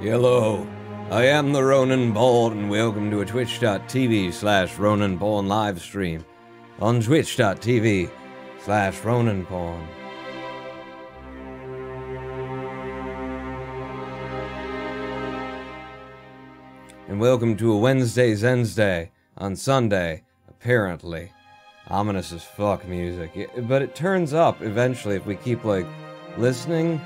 Hello, I am the Ronan Ball, and welcome to a twitch.tv/Ronan Pawn live stream on twitch.tv/Ronan Pawn. And welcome to a Wednesday on Sunday, apparently. Ominous as fuck music, but it turns up eventually if we keep, like, listening.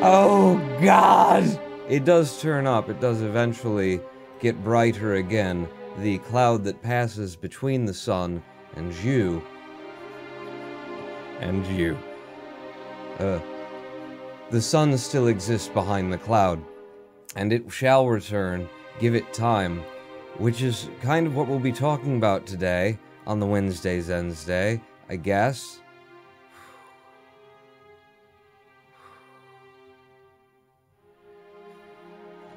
Oh, God! It does turn up. It does eventually get brighter again. The cloud that passes between the sun and you. And you. The sun still exists behind the cloud. And it shall return. Give it time. Which is kind of what we'll be talking about today on the Wednesday, I guess.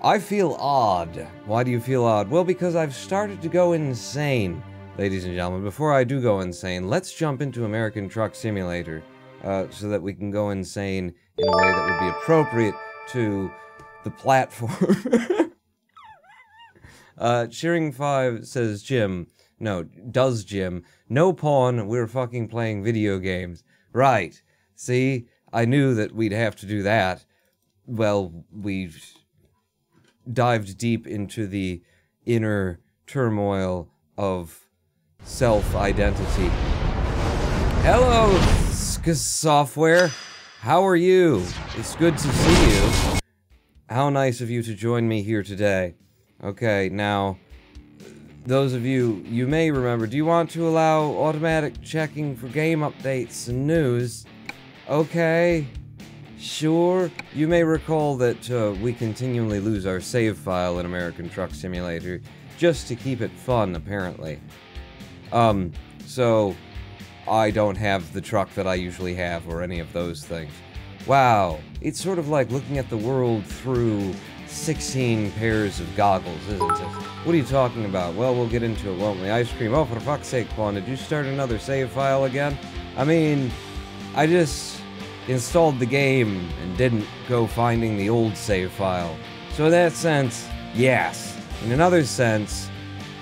I feel odd. Why do you feel odd? Well, because I've started to go insane. Ladies and gentlemen, before I do go insane, let's jump into American Truck Simulator, so that we can go insane in a way that would be appropriate to the platform. Cheering5 says, does Jim, no pawn, we're fucking playing video games. Right. See, I knew that we'd have to do that. Well, we've dived deep into the inner turmoil of self-identity. Hello, Software. How are you? It's good to see you. How nice of you to join me here today. Okay, now, those of you may remember, do you want to allow automatic checking for game updates and news? Okay. Sure, you may recall that we continually lose our save file in American Truck Simulator, just to keep it fun, apparently. So, I don't have the truck that I usually have, or any of those things. Wow, it's sort of like looking at the world through 16 pairs of goggles, isn't it? What are you talking about? Well, we'll get into it, won't we? Ice cream. Oh, for fuck's sake, Pawn, did you start another save file again? I mean, I just installed the game and didn't go finding the old save file. So in that sense, yes. In another sense,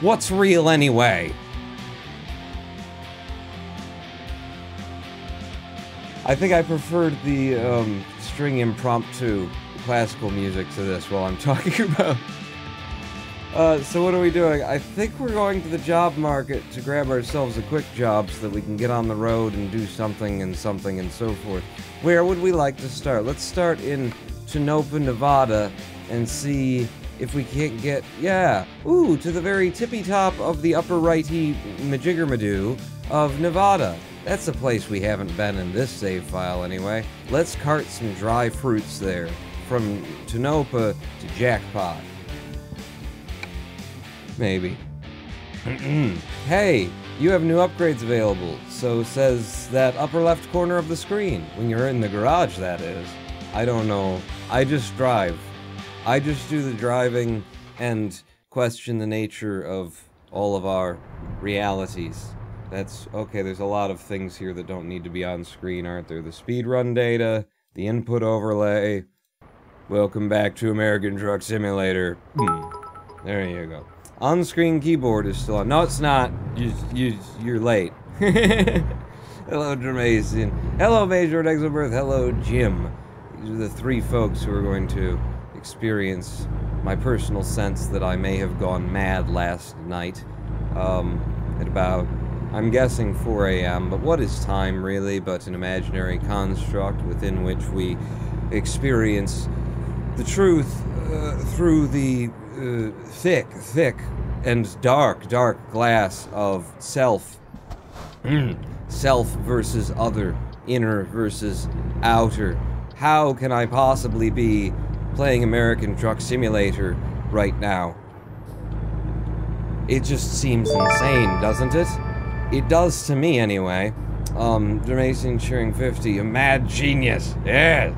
what's real anyway? I think I preferred the string impromptu classical music to this while I'm talking about. So what are we doing? I think we're going to the job market to grab ourselves a quick job so that we can get on the road and do something and so forth. Where would we like to start? Let's start in Tonopah, Nevada, and see if we can't get, to the very tippy top of the upper righty majiggermadoo of Nevada. That's a place we haven't been in this save file anyway. Let's cart some dry fruits there, from Tonopah to Jackpot. Maybe. Hey, you have new upgrades available, so says that upper left corner of the screen. When you're in the garage, that is. I don't know. I just drive. I just do the driving and question the nature of all of our realities. That's okay, there's a lot of things here that don't need to be on screen, aren't there? The speedrun data, the input overlay. Welcome back to American Truck Simulator. There you go. On-screen keyboard is still on. No, it's not. You're late. Hello, Dramacian. Hello, Major Exobirth. Hello, Jim. These are the three folks who are going to experience my personal sense that I may have gone mad last night. At about, I'm guessing 4 a.m., but what is time, really, but an imaginary construct within which we experience the truth through the thick and dark glass of self. Self versus other, inner versus outer. How can I possibly be playing American Truck Simulator right now? It just seems insane, doesn't it? It does to me, anyway. Dramacian cheering 50, a mad genius. Yeah!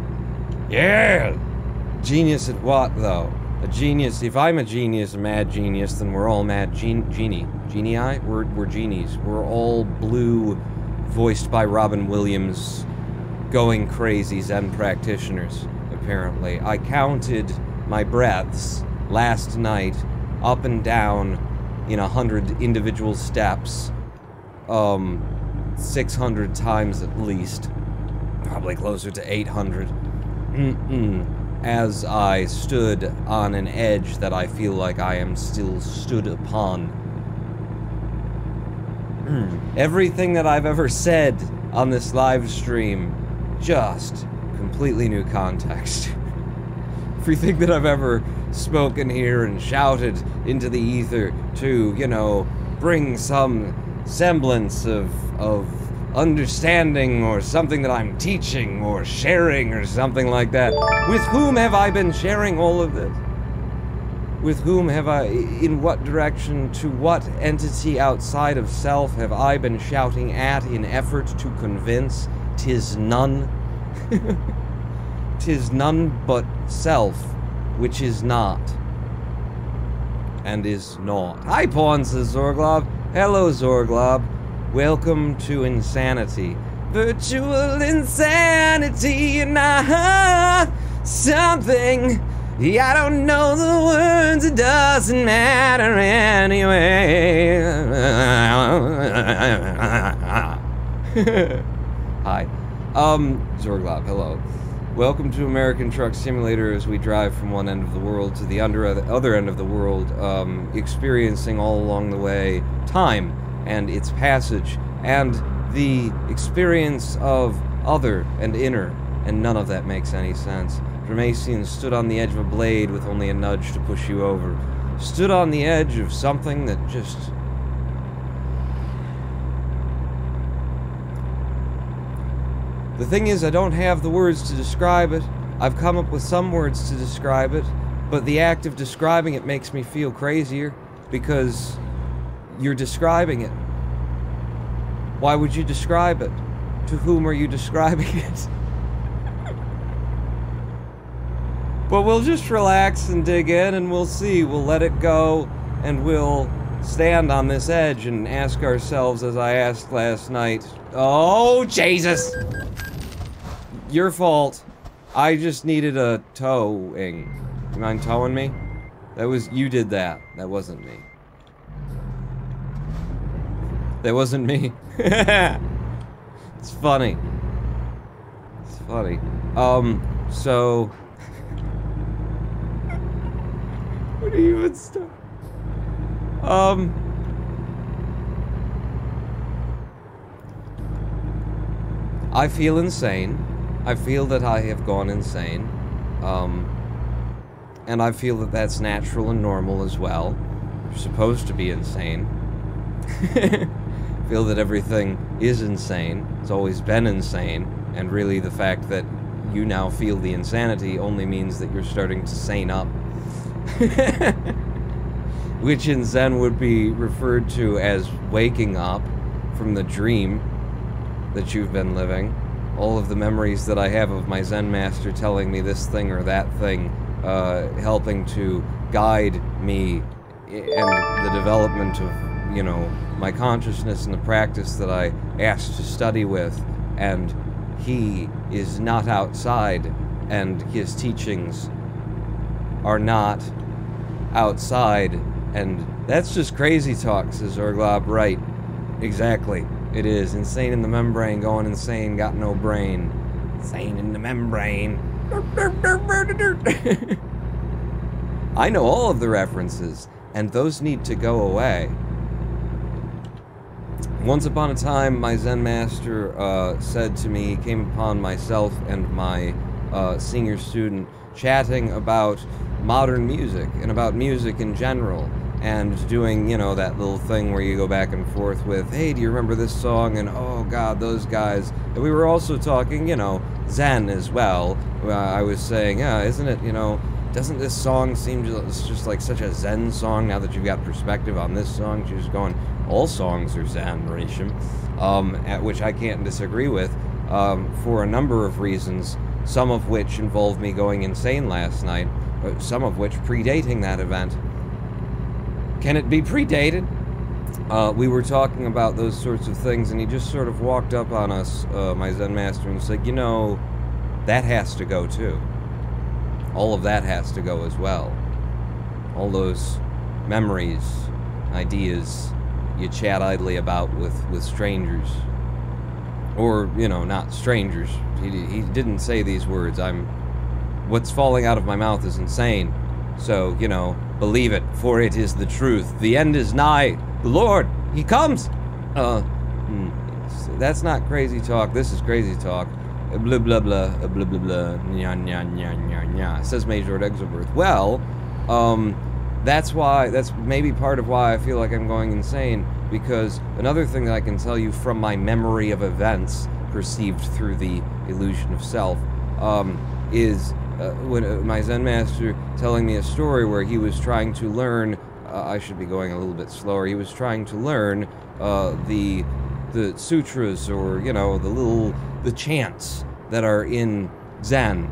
Genius at what, though? A genius, if I'm a genius, a mad genius, then we're all mad genii. Genii? We're genies. We're all blue, voiced by Robin Williams, going crazy Zen practitioners, apparently. I counted my breaths last night, up and down, in 100 individual steps, 600 times at least. Probably closer to 800. As I stood on an edge that I feel like I am still stood upon. Everything that I've ever said on this live stream, just completely new context. Everything that I've ever spoken here and shouted into the ether to, you know, bring some semblance of understanding or something that I'm teaching or sharing or something like that. With whom have I been sharing all of this? With whom have I, in what direction, to what entity outside of self have I been shouting at in effort to convince 'tis none? 'Tis none but self, which is not. And is not. Hi, Pawn, says Zorglob. Hello, Zorglob. Welcome to insanity. Virtual insanity, and something. I don't know the words, it doesn't matter anyway. Hi. Zorglob, hello. Welcome to American Truck Simulator as we drive from one end of the world to the other end of the world, experiencing all along the way time and its passage, and the experience of other and inner, and none of that makes any sense. Dramatian stood on the edge of a blade with only a nudge to push you over. Stood on the edge of something that just... The thing is, I don't have the words to describe it. I've come up with some words to describe it, but the act of describing it makes me feel crazier, because you're describing it. Why would you describe it? To whom are you describing it? But we'll just relax and dig in, and we'll see. We'll let it go, and we'll stand on this edge and ask ourselves, as I asked last night, oh, Jesus! Your fault. I just needed a towing. You mind towing me? You did that. That wasn't me. That wasn't me. It's funny. It's funny. So... Where do you even start? I feel insane. I feel that I have gone insane. And I feel that that's natural and normal as well. You're supposed to be insane. Feel that everything is insane. It's always been insane. And really the fact that you now feel the insanity only means that you're starting to sane up. Which in Zen would be referred to as waking up from the dream that you've been living. All of the memories that I have of my Zen master telling me this thing or that thing, helping to guide me and the development of, you know, my consciousness and the practice that I asked to study with, and he is not outside, and his teachings are not outside, and that's just crazy talk, says Zorglob. Right, exactly. It is. Insane in the membrane, going insane, got no brain. Insane in the membrane. I know all of the references, and those need to go away. Once upon a time, my Zen master said to me, he came upon myself and my senior student chatting about modern music and about music in general, and doing, you know, that little thing where you go back and forth with, hey, do you remember this song? And, oh, God, those guys. And we were also talking, you know, Zen as well. I was saying, yeah, isn't it, you know, doesn't this song seem just like such a Zen song now that you've got perspective on this song? She was going, all songs are Zen, Risham, at which I can't disagree with, for a number of reasons. some of which involved me going insane last night, some of which predating that event. Can it be predated? We were talking about those sorts of things, and he just sort of walked up on us, my Zen master, and said, you know, that has to go too. All of that has to go as well. All those memories, ideas you chat idly about with strangers. Or, you know, not strangers. He didn't say these words. What's falling out of my mouth is insane. So, you know, believe it, for it is the truth. The end is nigh. The Lord, he comes. That's not crazy talk. This is crazy talk. Blah, blah, blah, blah, blah, blah, nya, nya, nya, nya, nya, says Major Exelberth. Well, that's maybe part of why I feel like I'm going insane, because another thing that I can tell you from my memory of events perceived through the illusion of self, is when my Zen master telling me a story where he was trying to learn, I should be going a little bit slower, he was trying to learn the sutras, or, you know, the chants that are in Zen,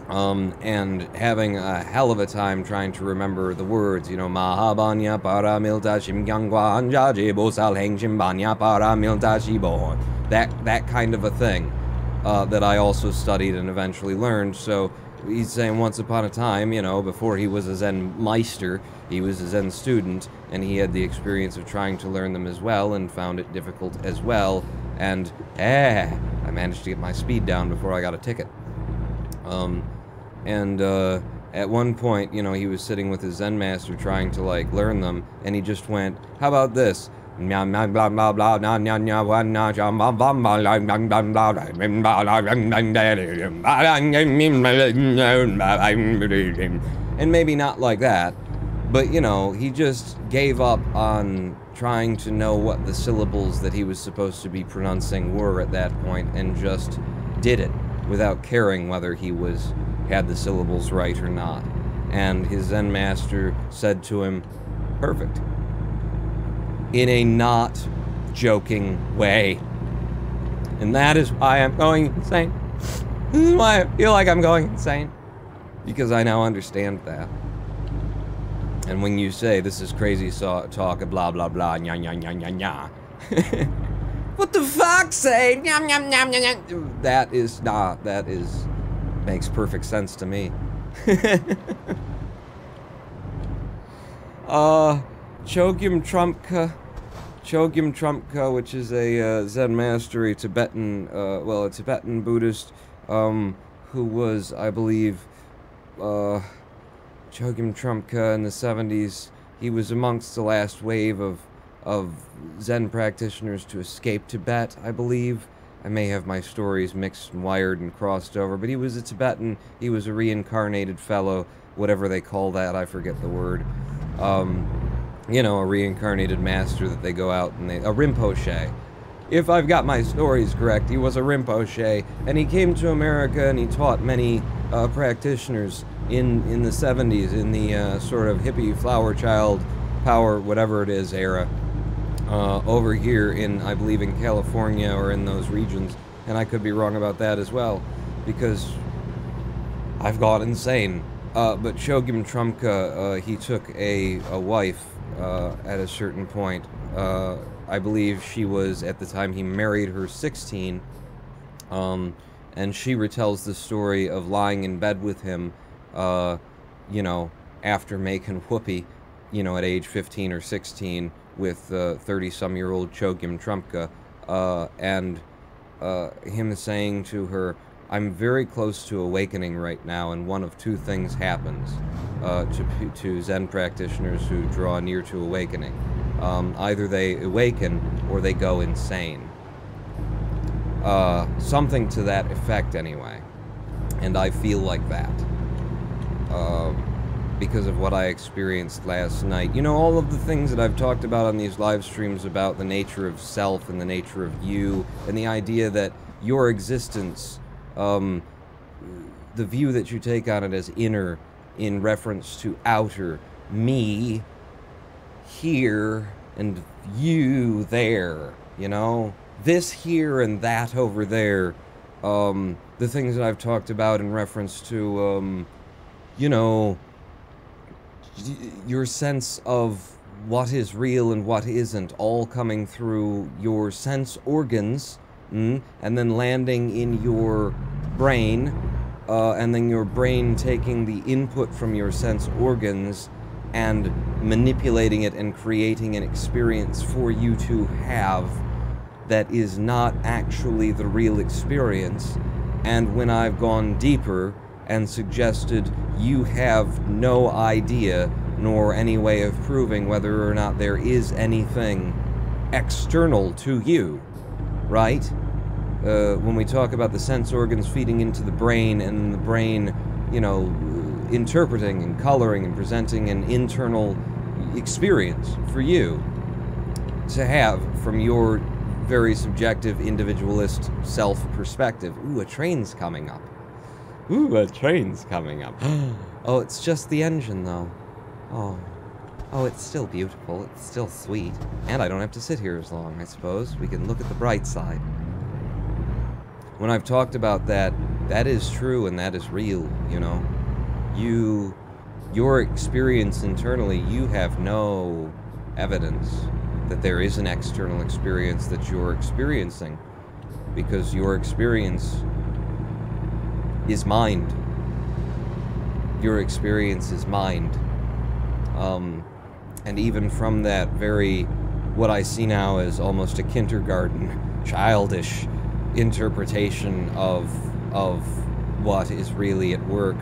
and having a hell of a time trying to remember the words, you know, Mahabanya Paramilta Shimgyangwa Anjaji Bosal Heng Shimbanya Paramilta Shibo. That kind of a thing that I also studied and eventually learned. So he's saying once upon a time, you know, before he was a Zen Meister, he was a Zen student, and he had the experience of trying to learn them as well, and found it difficult as well, and I managed to get my speed down before I got a ticket. At one point, you know, he was sitting with his Zen master trying to, like, learn them, and he just went, how about this? And maybe not like that, but, you know, he just gave up on trying to know what the syllables that he was supposed to be pronouncing were at that point, and just did it without caring whether he had the syllables right or not. And his Zen master said to him, perfect. In a not joking way. And that is why I'm going insane. This is why I feel like I'm going insane. Because I now understand that. And when you say, this is crazy talk, blah, blah, blah, nya, nya, nya, nya, nya. What the fuck, say? Nyam, nyam, nyam, nyam, nyam. That makes perfect sense to me. Chogyam Trungpa, which is a Zen master, a Tibetan, a Tibetan Buddhist, who was, I believe, Chogyam Trungpa in the 70s. He was amongst the last wave of Zen practitioners to escape Tibet, I believe. I may have my stories mixed and wired and crossed over, but he was a Tibetan, he was a reincarnated fellow, whatever they call that, I forget the word. You know, a reincarnated master that they go out and a Rinpoche. If I've got my stories correct, he was a Rinpoche, and he came to America and he taught many practitioners in the 70s, in the sort of hippie flower child power, whatever it is, era. Over here in, I believe, in California or in those regions, and I could be wrong about that as well, because I've gone insane. But Chogyam Trungpa, he took a wife at a certain point. I believe she was, at the time he married her, 16, and she retells the story of lying in bed with him, you know, after making whoopee, you know, at age 15 or 16, with 30-some-year-old Chogyam Trungpa, and him saying to her, I'm very close to awakening right now, and one of two things happens to Zen practitioners who draw near to awakening. Either they awaken or they go insane. Something to that effect, anyway. And I feel like that. Because of what I experienced last night. You know, all of the things that I've talked about on these live streams about the nature of self and the nature of you, and the idea that your existence, the view that you take on it as inner in reference to outer, me here and you there, you know? This here and that over there, the things that I've talked about in reference to, you know, your sense of what is real and what isn't, all coming through your sense organs, and then landing in your brain, and then your brain taking the input from your sense organs and manipulating it and creating an experience for you to have that is not actually the real experience. And when I've gone deeper and suggested you have no idea nor any way of proving whether or not there is anything external to you, right? When we talk about the sense organs feeding into the brain and the brain, you know, interpreting and coloring and presenting an internal experience for you to have from your very subjective, individualist self-perspective. Ooh, a train's coming up. Ooh, a train's coming up. Oh, it's just the engine, though. Oh, it's still beautiful. It's still sweet. And I don't have to sit here as long, I suppose. We can look at the bright side. When I've talked about that, that is true and that is real, you know. Your experience internally, you have no evidence that there is an external experience that you're experiencing, because your experience is mind. Your experience is mind. And even from that very, what I see now as almost a kindergarten, childish interpretation of what is really at work,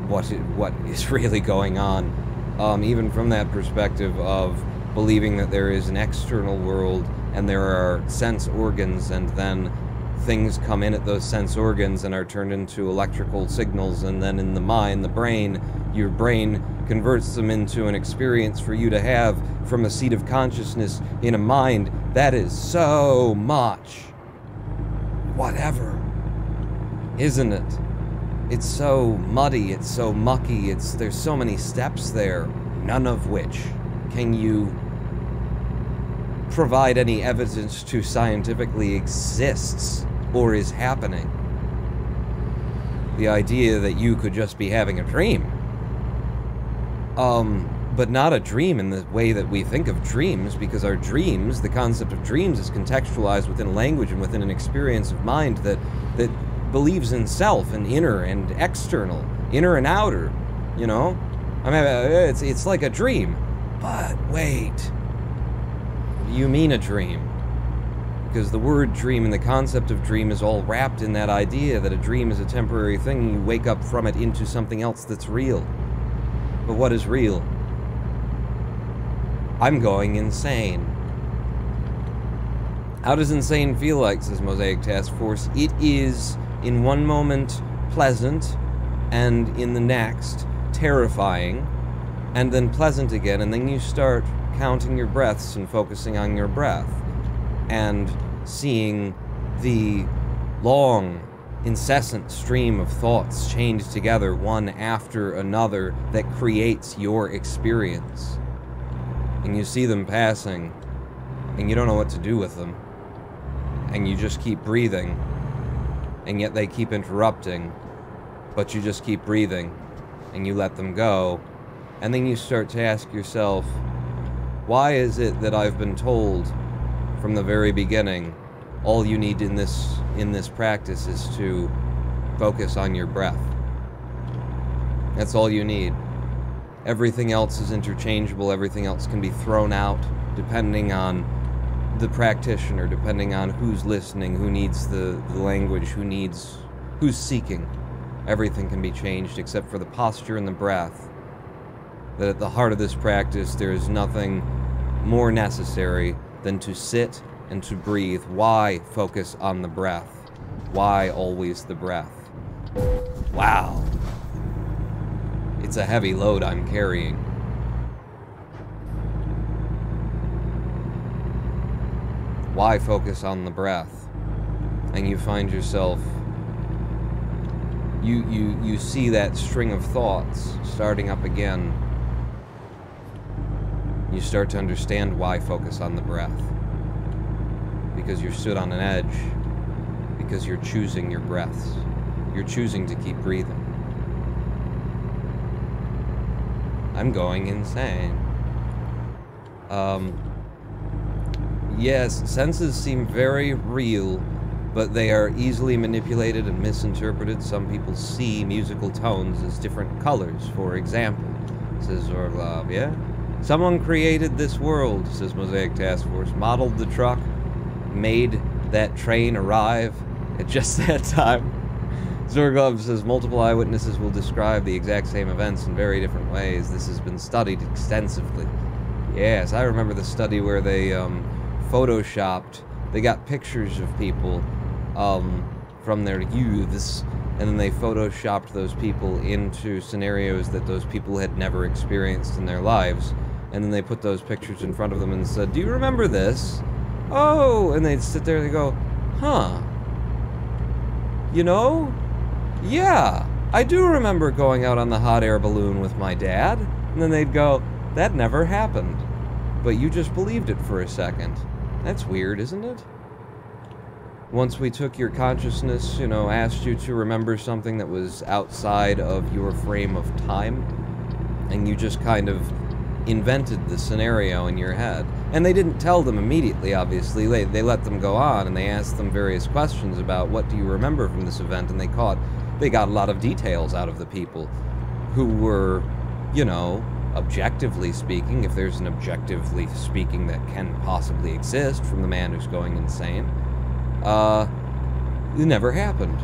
what is really going on, even from that perspective of believing that there is an external world and there are sense organs, and then things come in at those sense organs and are turned into electrical signals, and then in the mind, the brain, your brain converts them into an experience for you to have from a seat of consciousness in a mind. That is so much whatever, isn't it? It's so muddy, it's so mucky, there's so many steps there, none of which can you provide any evidence to scientifically exists or is happening. The idea that you could just be having a dream, but not a dream in the way that we think of dreams, because our dreams, the concept of dreams, is contextualized within language and within an experience of mind that believes in self and inner and external, inner and outer, you know? I mean, it's like a dream. But wait, what do you mean a dream? Because the word dream and the concept of dream is all wrapped in that idea that a dream is a temporary thing and you wake up from it into something else that's real. But what is real? I'm going insane. How does insane feel like, says Mosaic Task Force? It is, in one moment, pleasant, and in the next, terrifying, and then pleasant again, and then you start counting your breaths and focusing on your breath, and seeing the long, incessant stream of thoughts chained together one after another that creates your experience. And you see them passing, and you don't know what to do with them. And you just keep breathing, and yet they keep interrupting, but you just keep breathing, and you let them go. And then you start to ask yourself, why is it that I've been told from the very beginning, all you need in this practice is to focus on your breath? That's all you need. Everything else is interchangeable, everything else can be thrown out, depending on the practitioner, depending on who's listening, who needs the language, who's seeking. Everything can be changed except for the posture and the breath. That at the heart of this practice, there is nothing more necessary than to sit and to breathe. Why focus on the breath? Why always the breath? Wow. It's a heavy load I'm carrying. Why focus on the breath? And you find yourself, you see that string of thoughts starting up again. You start to understand why focus on the breath. Because you're stood on an edge. because you're choosing your breaths. You're choosing to keep breathing. I'm going insane. Yes, senses seem very real, but they are easily manipulated and misinterpreted. Some people see musical tones as different colors, for example, says Zorglov, yeah? Someone created this world, says Mosaic Task Force, modeled the truck, made that train arrive at just that time. Zorglov says multiple eyewitnesses will describe the exact same events in very different ways. This has been studied extensively. Yes, I remember the study where they photoshopped, they got pictures of people from their youths, and then they photoshopped those people into scenarios that those people had never experienced in their lives, and then they put those pictures in front of them and said, do you remember this? Oh, and they'd sit there and they go, huh, you know, yeah, I do remember going out on the hot air balloon with my dad. And then they'd go, that never happened, but you just believed it for a second. That's weird, isn't it? Once we took your consciousness, you know, asked you to remember something that was outside of your frame of time, and you just kind of invented the scenario in your head. And they didn't tell them immediately, obviously. They let them go on, and they asked them various questions about what do you remember from this event, and they got a lot of details out of the people who were, you know, objectively speaking, if there's an objectively speaking that can possibly exist from the man who's going insane, it never happened.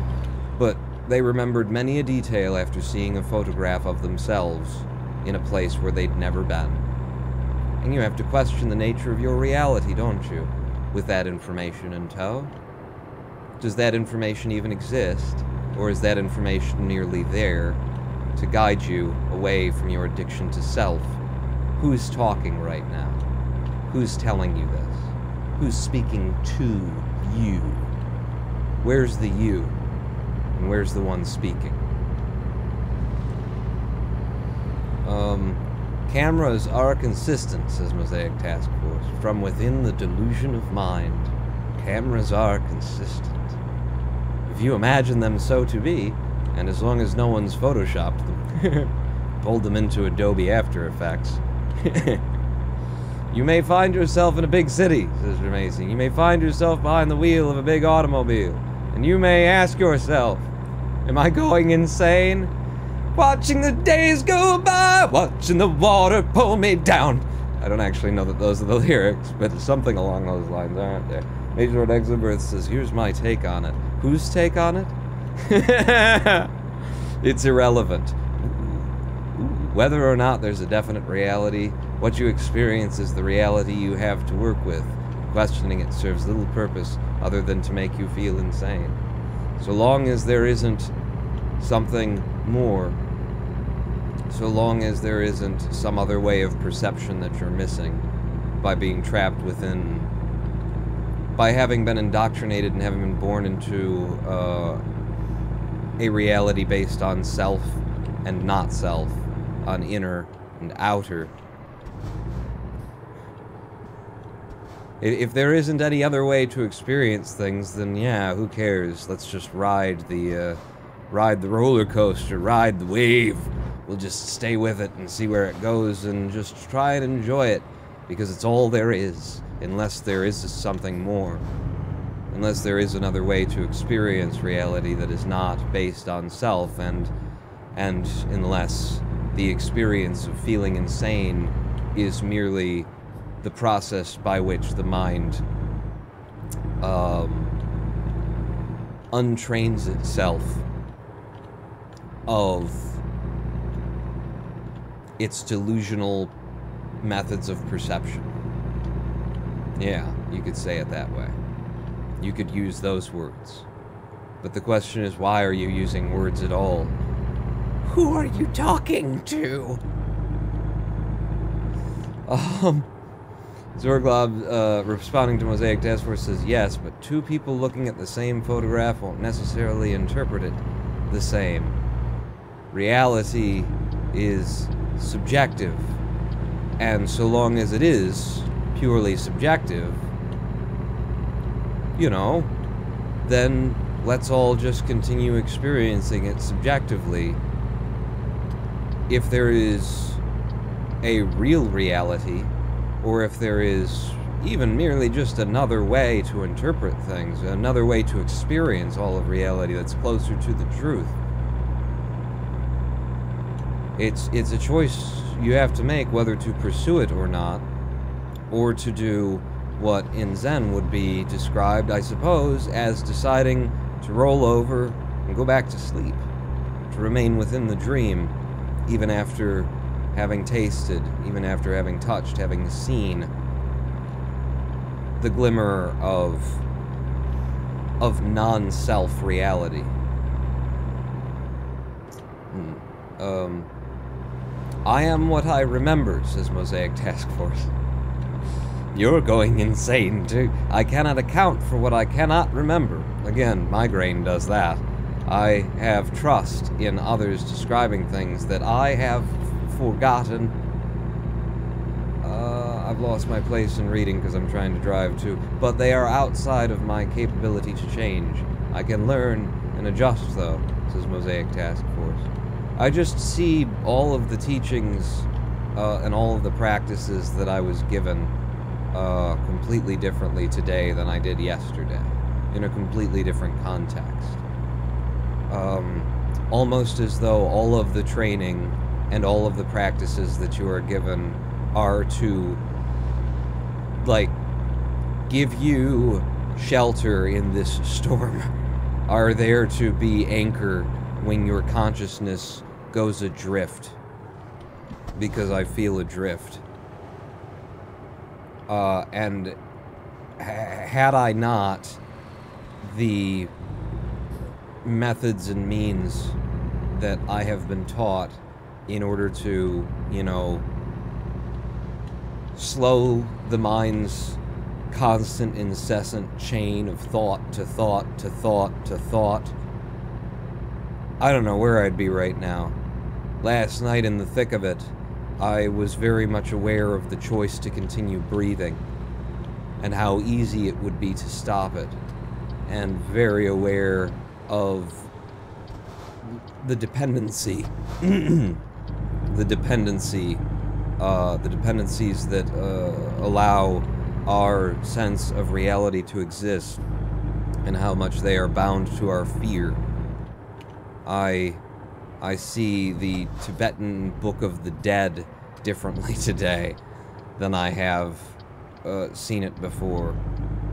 But they remembered many a detail after seeing a photograph of themselves in a place where they'd never been. And you have to question the nature of your reality, don't you, with that information in tow? Does that information even exist, or is that information merely there to guide you away from your addiction to self? Who's talking right now? Who's telling you this? Who's speaking to you? Where's the you? And where's the one speaking? Cameras are consistent, says Mosaic Task Force. From within the delusion of mind, cameras are consistent. If you imagine them so to be, and as long as no one's photoshopped them, pulled them into Adobe After Effects, you may find yourself in a big city, says Ramazing. You may find yourself behind the wheel of a big automobile, and you may ask yourself, am I going insane? Watching the days go by, watching the water pull me down. I don't actually know that those are the lyrics, but it's something along those lines, aren't there? Major Lord Exobirth says, here's my take on it. Whose take on it? It's irrelevant. Whether or not there's a definite reality, what you experience is the reality you have to work with. Questioning it serves little purpose other than to make you feel insane. So long as there isn't something more, so long as there isn't some other way of perception that you're missing by being trapped within, by having been indoctrinated and having been born into a reality based on self and not self, on inner and outer. If there isn't any other way to experience things, then yeah, who cares? Let's just ride the roller coaster, ride the wave. We'll just stay with it and see where it goes and just try and enjoy it, because it's all there is, unless there is something more. Unless there is another way to experience reality that is not based on self, and unless the experience of feeling insane is merely the process by which the mind untrains itself of its delusional methods of perception. Yeah, you could say it that way. You could use those words. But the question is, why are you using words at all? Who are you talking to? Zorglov, responding to Mosaic Task Force, says, yes, but two people looking at the same photograph won't necessarily interpret it the same. Reality is subjective, and so long as it is purely subjective, you know, then let's all just continue experiencing it subjectively. If there is a real reality, or if there is even merely just another way to interpret things, another way to experience all of reality that's closer to the truth. It's a choice you have to make whether to pursue it or not, or to do what in Zen would be described, I suppose, as deciding to roll over and go back to sleep, to remain within the dream, even after having tasted, even after having touched, having seen the glimmer of non-self reality. I am what I remember, says Mosaic Task Force. You're going insane, too. I cannot account for what I cannot remember. Again, migraine does that. I have trust in others describing things that I have forgotten. I've lost my place in reading because I'm trying to drive too, but they are outside of my capability to change. I can learn and adjust, though, says Mosaic Task Force. I just see all of the teachings and all of the practices that I was given completely differently today than I did yesterday, in a completely different context. Almost as though all of the training and all of the practices that you are given are to, like, give you shelter in this storm, are there to be anchor when your consciousness goes adrift, because I feel adrift. And had I not the methods and means that I have been taught in order to, you know, slow the mind's constant, incessant chain of thought to thought to thought to thought, I don't know where I'd be right now. Last night, in the thick of it, I was very much aware of the choice to continue breathing, and how easy it would be to stop it, and very aware of the dependency, the dependencies that allow our sense of reality to exist, and how much they are bound to our fear. I see the Tibetan Book of the Dead differently today than I have seen it before,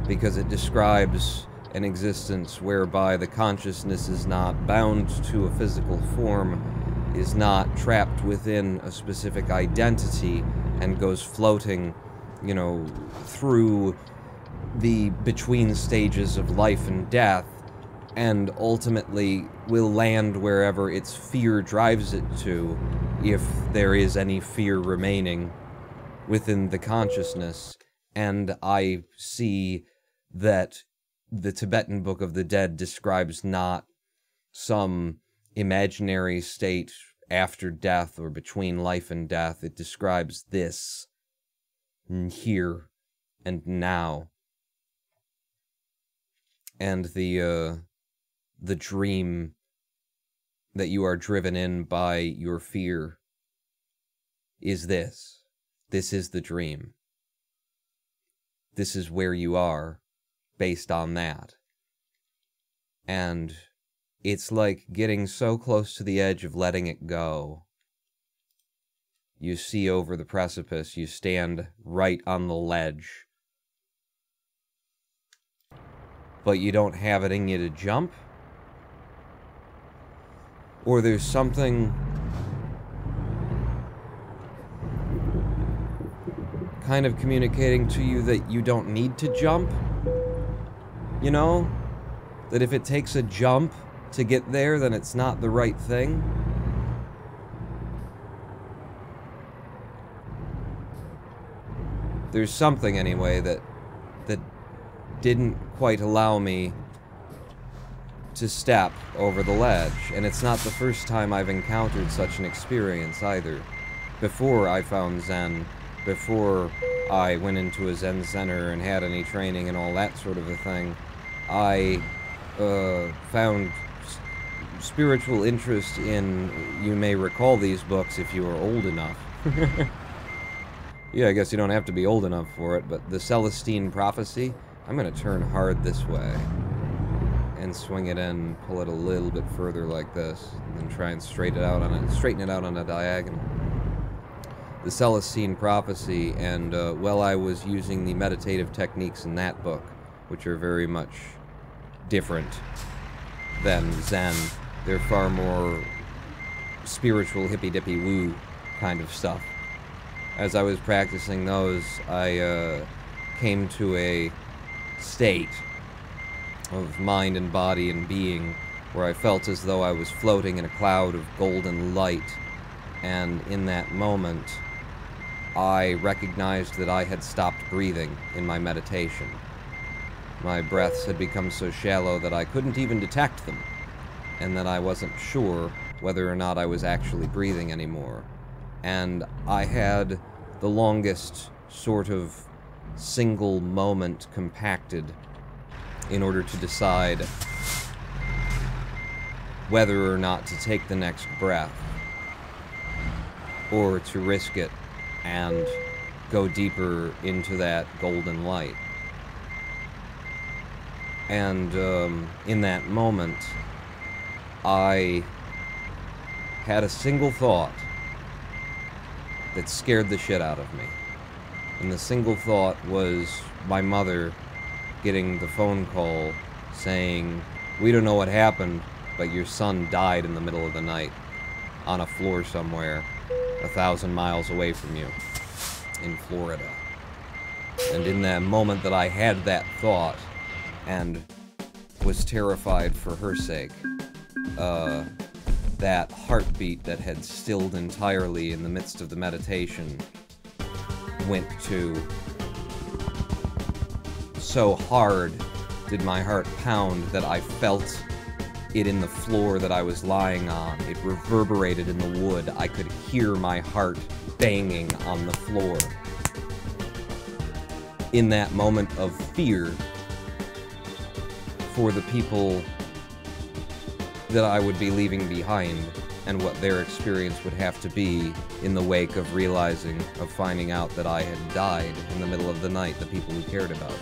because it describes an existence whereby the consciousness is not bound to a physical form, is not trapped within a specific identity, and goes floating, you know, through the between stages of life and death, and ultimately will land wherever its fear drives it to, if there is any fear remaining within the consciousness. And I see that the Tibetan Book of the Dead describes not some imaginary state after death or between life and death. It describes this here and now. And the dream that you are driven in by your fear is this. This is the dream. This is where you are, based on that. And it's like getting so close to the edge of letting it go. You see over the precipice, you stand right on the ledge, but you don't have it in you to jump? Or there's something kind of communicating to you that you don't need to jump? You know? That if it takes a jump to get there, then it's not the right thing? There's something, anyway, that didn't quite allow me to step over the ledge, and it's not the first time I've encountered such an experience either. Before I found Zen, before I went into a Zen center and had any training and all that sort of a thing, I found spiritual interest in, you may recall these books if you are old enough. Yeah, I guess you don't have to be old enough for it, but the Celestine Prophecy, I'm gonna turn hard this way and swing it in, pull it a little bit further like this, and then try and straighten it out on a diagonal. The Celestine Prophecy, and well, I was using the meditative techniques in that book, which are very much different than Zen. They're far more spiritual, hippy-dippy-woo kind of stuff. As I was practicing those, I came to a state of mind and body and being where I felt as though I was floating in a cloud of golden light, and in that moment, I recognized that I had stopped breathing in my meditation. My breaths had become so shallow that I couldn't even detect them, and that I wasn't sure whether or not I was actually breathing anymore. And I had the longest sort of single moment compacted in order to decide whether or not to take the next breath, or to risk it and go deeper into that golden light. And in that moment, I had a single thought that scared the shit out of me. And the single thought was my mother getting the phone call saying, "We don't know what happened, but your son died in the middle of the night on a floor somewhere 1,000 miles away from you in Florida." And in that moment that I had that thought and was terrified for her sake, that heartbeat that had stilled entirely in the midst of the meditation went to, so hard did my heart pound that I felt it in the floor that I was lying on. It reverberated in the wood. I could hear my heart banging on the floor. In that moment of fear for the people that I would be leaving behind, and what their experience would have to be in the wake of realizing, of finding out that I had died in the middle of the night, the people who cared about me.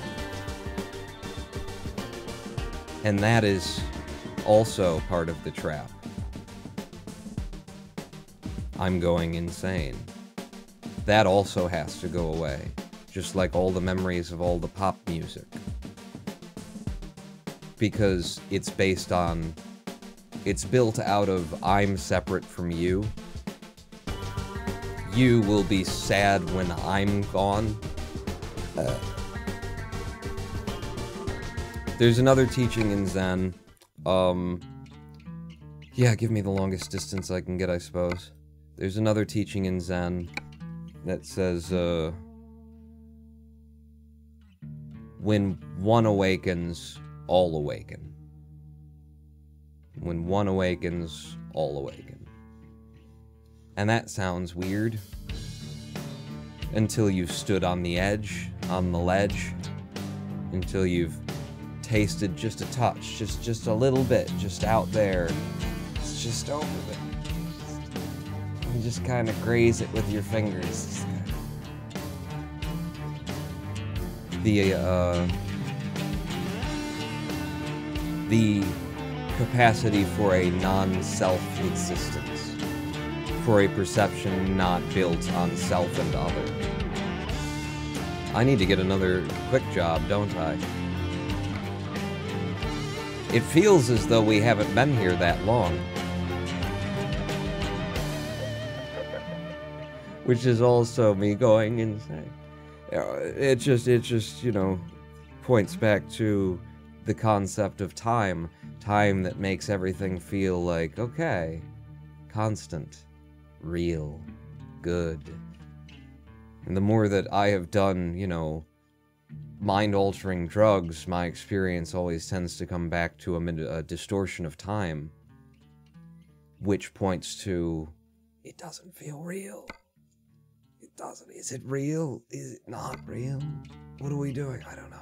And that is also part of the trap. I'm going insane. That also has to go away, just like all the memories of all the pop music. Because it's based on, it's built out of I'm separate from you. You will be sad when I'm gone. There's another teaching in Zen. Yeah, give me the longest distance I can get, I suppose. There's another teaching in Zen that says, when one awakens, all awaken. When one awakens, all awaken. And that sounds weird. Until you've stood on the edge, on the ledge. Until you've tasted just a touch, just a little bit, just out there. It's just over there. You just kind of graze it with your fingers. The capacity for a non-self existence, for a perception not built on self and other. I need to get another quick job, don't I? It feels as though we haven't been here that long. Which is also me going insane. It just, you know, points back to the concept of time. Time that makes everything feel like, okay, constant, real, good. And the more that I have done, you know, mind-altering drugs, my experience always tends to come back to a distortion of time, which points to, it doesn't feel real. It doesn't. Is it real? Is it not real? What are we doing? I don't know.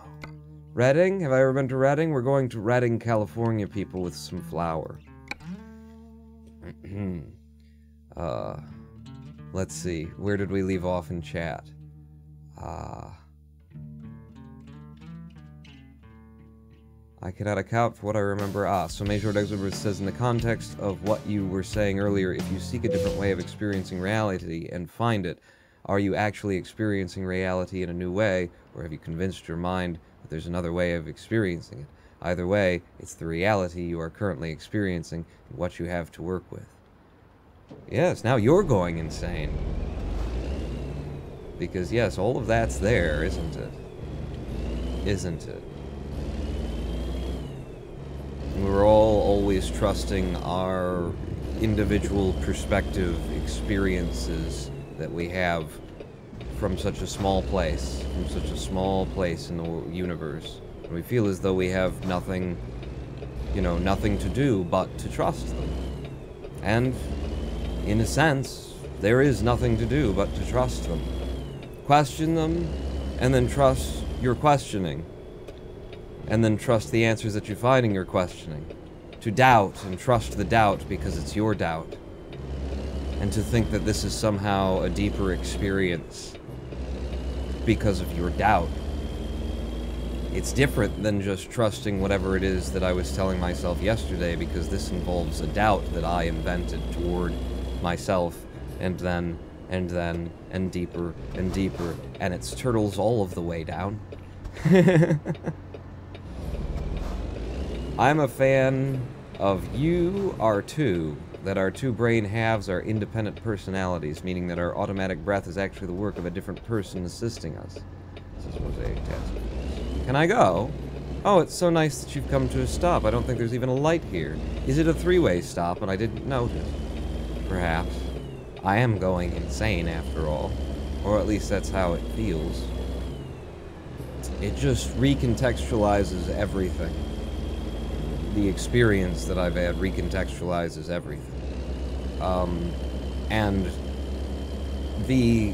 Redding? Have I ever been to Redding? We're going to Redding, California, people, with some flour. Let's see. Where did we leave off in chat? I cannot account for what I remember. So Major Exhibit says, in the context of what you were saying earlier, if you seek a different way of experiencing reality and find it, are you actually experiencing reality in a new way, or have you convinced your mind that there's another way of experiencing it? Either way, it's the reality you are currently experiencing and what you have to work with. Yes, now you're going insane. Because yes, all of that's there, isn't it? Isn't it? We're all always trusting our individual perspective experiences that we have from such a small place, in the universe. And we feel as though we have nothing, nothing to do but to trust them. And, in a sense, there is nothing to do but to trust them. Question them, and then trust your questioning. And then trust the answers that you find in your questioning. To doubt and trust the doubt because it's your doubt. And to think that this is somehow a deeper experience because of your doubt. It's different than just trusting whatever it is that I was telling myself yesterday, because this involves a doubt that I invented toward myself, and then, and deeper, and it's turtles all of the way down. I'm a fan of you are two, that our two brain halves are independent personalities, meaning that our automatic breath is actually the work of a different person assisting us. This is Mosaic Task Force. Can I go? Oh, it's so nice that you've come to a stop. I don't think there's even a light here. Is it a three-way stop and I didn't notice? Perhaps. I am going insane after all. Or at least that's how it feels. It just recontextualizes everything. The experience that I've had recontextualizes everything. And the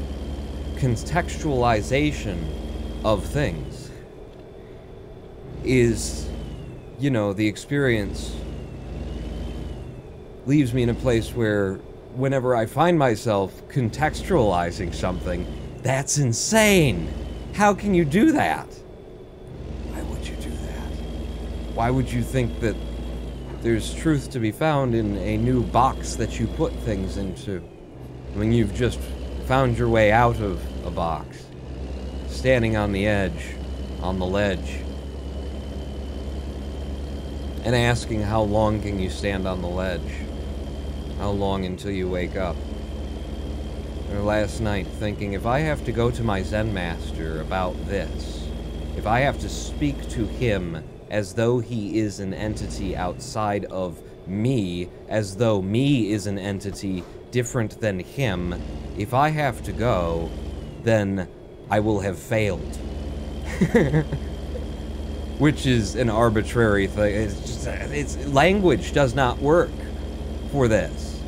contextualization of things is, the experience leaves me in a place where whenever I find myself contextualizing something, that's insane! How can you do that? Why would you do that? Why would you think that there's truth to be found in a new box that you put things into, when you've just found your way out of a box, standing on the edge, on the ledge, and asking how long can you stand on the ledge? How long until you wake up? Or last night thinking, if I have to go to my Zen master about this, if I have to speak to him as though he is an entity outside of me, as though me is an entity different than him, if I have to go, then I will have failed. Which is an arbitrary thing. Language does not work for this.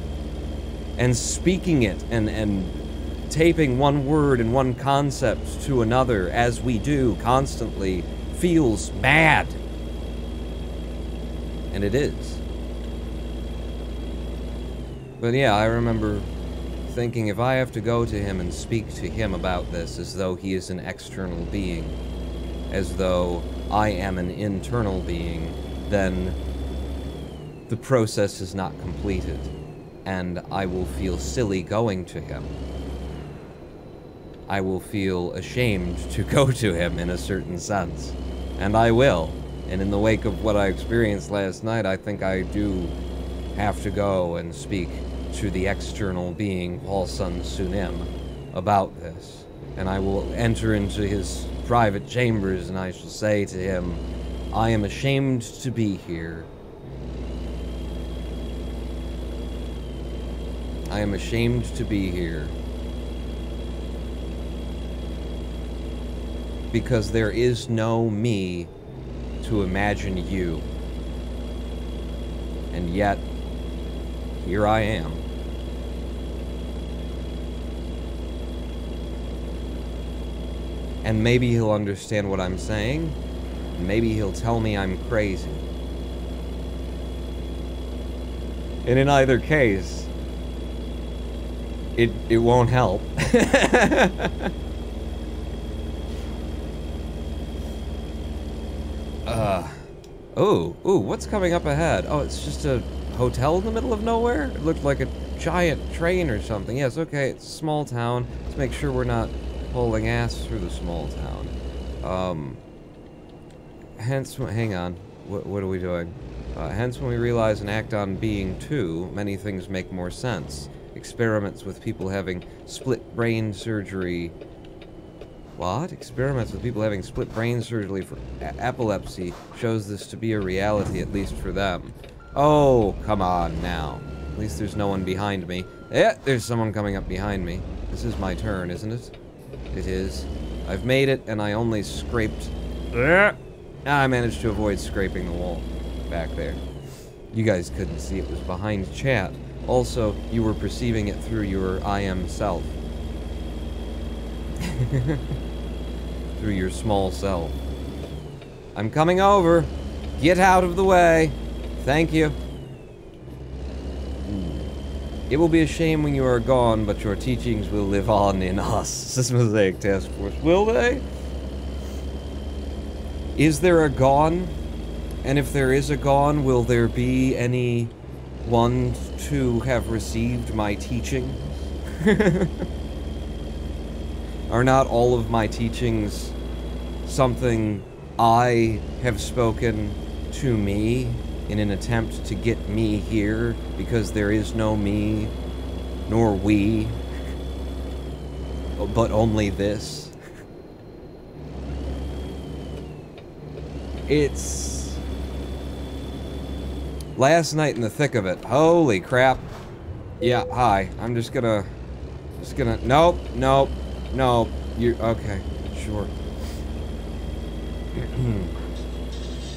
And speaking it and taping one word and one concept to another, as we do constantly, feels bad. And it is. But yeah, I remember thinking, if I have to go to him and speak to him about this as though he is an external being, as though I am an internal being, then the process is not completed, and I will feel silly going to him. I will feel ashamed to go to him in a certain sense, and I will. And in the wake of what I experienced last night, I think I do have to go and speak to the external being, Paulson Sunim, about this. And I will enter into his private chambers, and I shall say to him, I am ashamed to be here. I am ashamed to be here. Because there is no me to imagine you. And yet, here I am. And maybe he'll understand what I'm saying, And maybe he'll tell me I'm crazy. And in either case, it won't help. Ooh, what's coming up ahead? Oh, it's just a hotel in the middle of nowhere? It looked like a giant train or something. Yes, okay, it's a small town. Let's make sure we're not hauling ass through the small town. Hence, hang on. What are we doing? Hence, when we realize and act on being two, many things make more sense. Experiments with people having split brain surgery. What? Experiments with people having split brain surgery for epilepsy shows this to be a reality, at least for them. Oh, come on now. At least there's no one behind me. Yeah, there's someone coming up behind me. This is my turn, isn't it? It is. I've made it, and I only scraped... I managed to avoid scraping the wall back there. You guys couldn't see it was behind chat. Also, you were perceiving it through your I am self. Through your small self. I'm coming over. Get out of the way. Thank you. It will be a shame when you are gone, but your teachings will live on in us. This Mosaic Task Force. Will they? Is there a gone? And if there is a gone, will there be any one to have received my teachings? Are not all of my teachings something I have spoken to me in an attempt to get me here, because there is no me, nor we, but only this? It's... last night in the thick of it. Holy crap. Yeah, hi. I'm just gonna... Nope. You're... okay. Sure.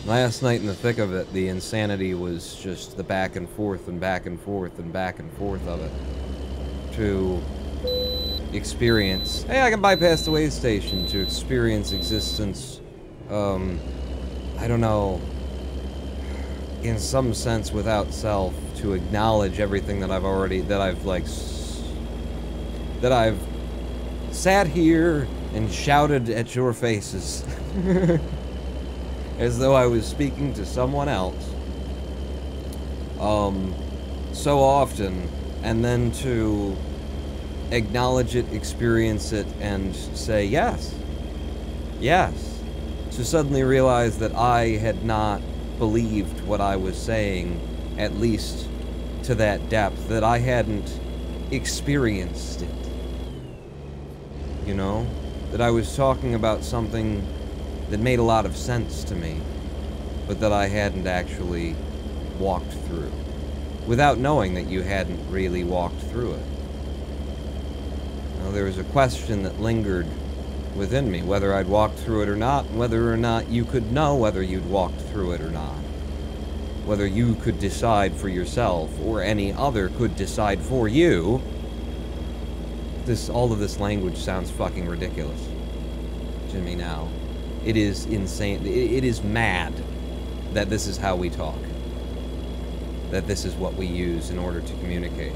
Last night in the thick of it, the insanity was just the back and forth and back and forth and back and forth of it. To experience... hey, I can bypass the way station to experience existence, I don't know, in some sense without self, to acknowledge everything that I've already, that I've sat here and shouted at your faces. As though I was speaking to someone else. So often, and then to acknowledge it, experience it, and say yes. Yes. To suddenly realize that I had not believed what I was saying, at least to that depth, that I hadn't experienced it. You know? That I was talking about something that made a lot of sense to me, but that I hadn't actually walked through, without knowing that you hadn't really walked through it. Now, there was a question that lingered within me, whether I'd walked through it or not, and whether or not you could know whether you'd walked through it or not. Whether you could decide for yourself, or any other could decide for you. All of this language sounds fucking ridiculous to me now. It is insane. It is mad that this is how we talk. That this is what we use in order to communicate.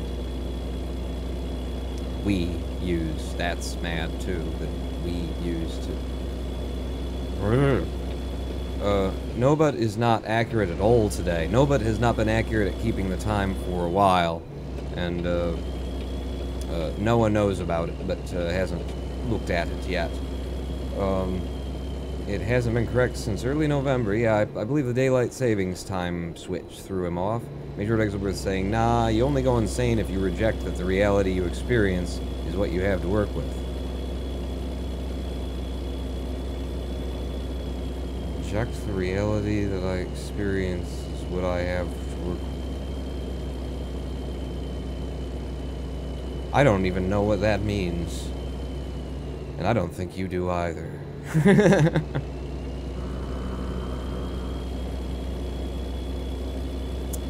We use. That's mad too. That we use to. Nobut is not accurate at all today. Nobut has not been accurate at keeping the time for a while. And, no one knows about it, but hasn't looked at it yet. It hasn't been correct since early November. Yeah, I believe the daylight savings time switch threw him off. Major Exelworth saying, nah, you only go insane if you reject that the reality you experience is what you have to work with. Reject the reality that I experience is what I have to work with. I don't even know what that means. And I don't think you do either.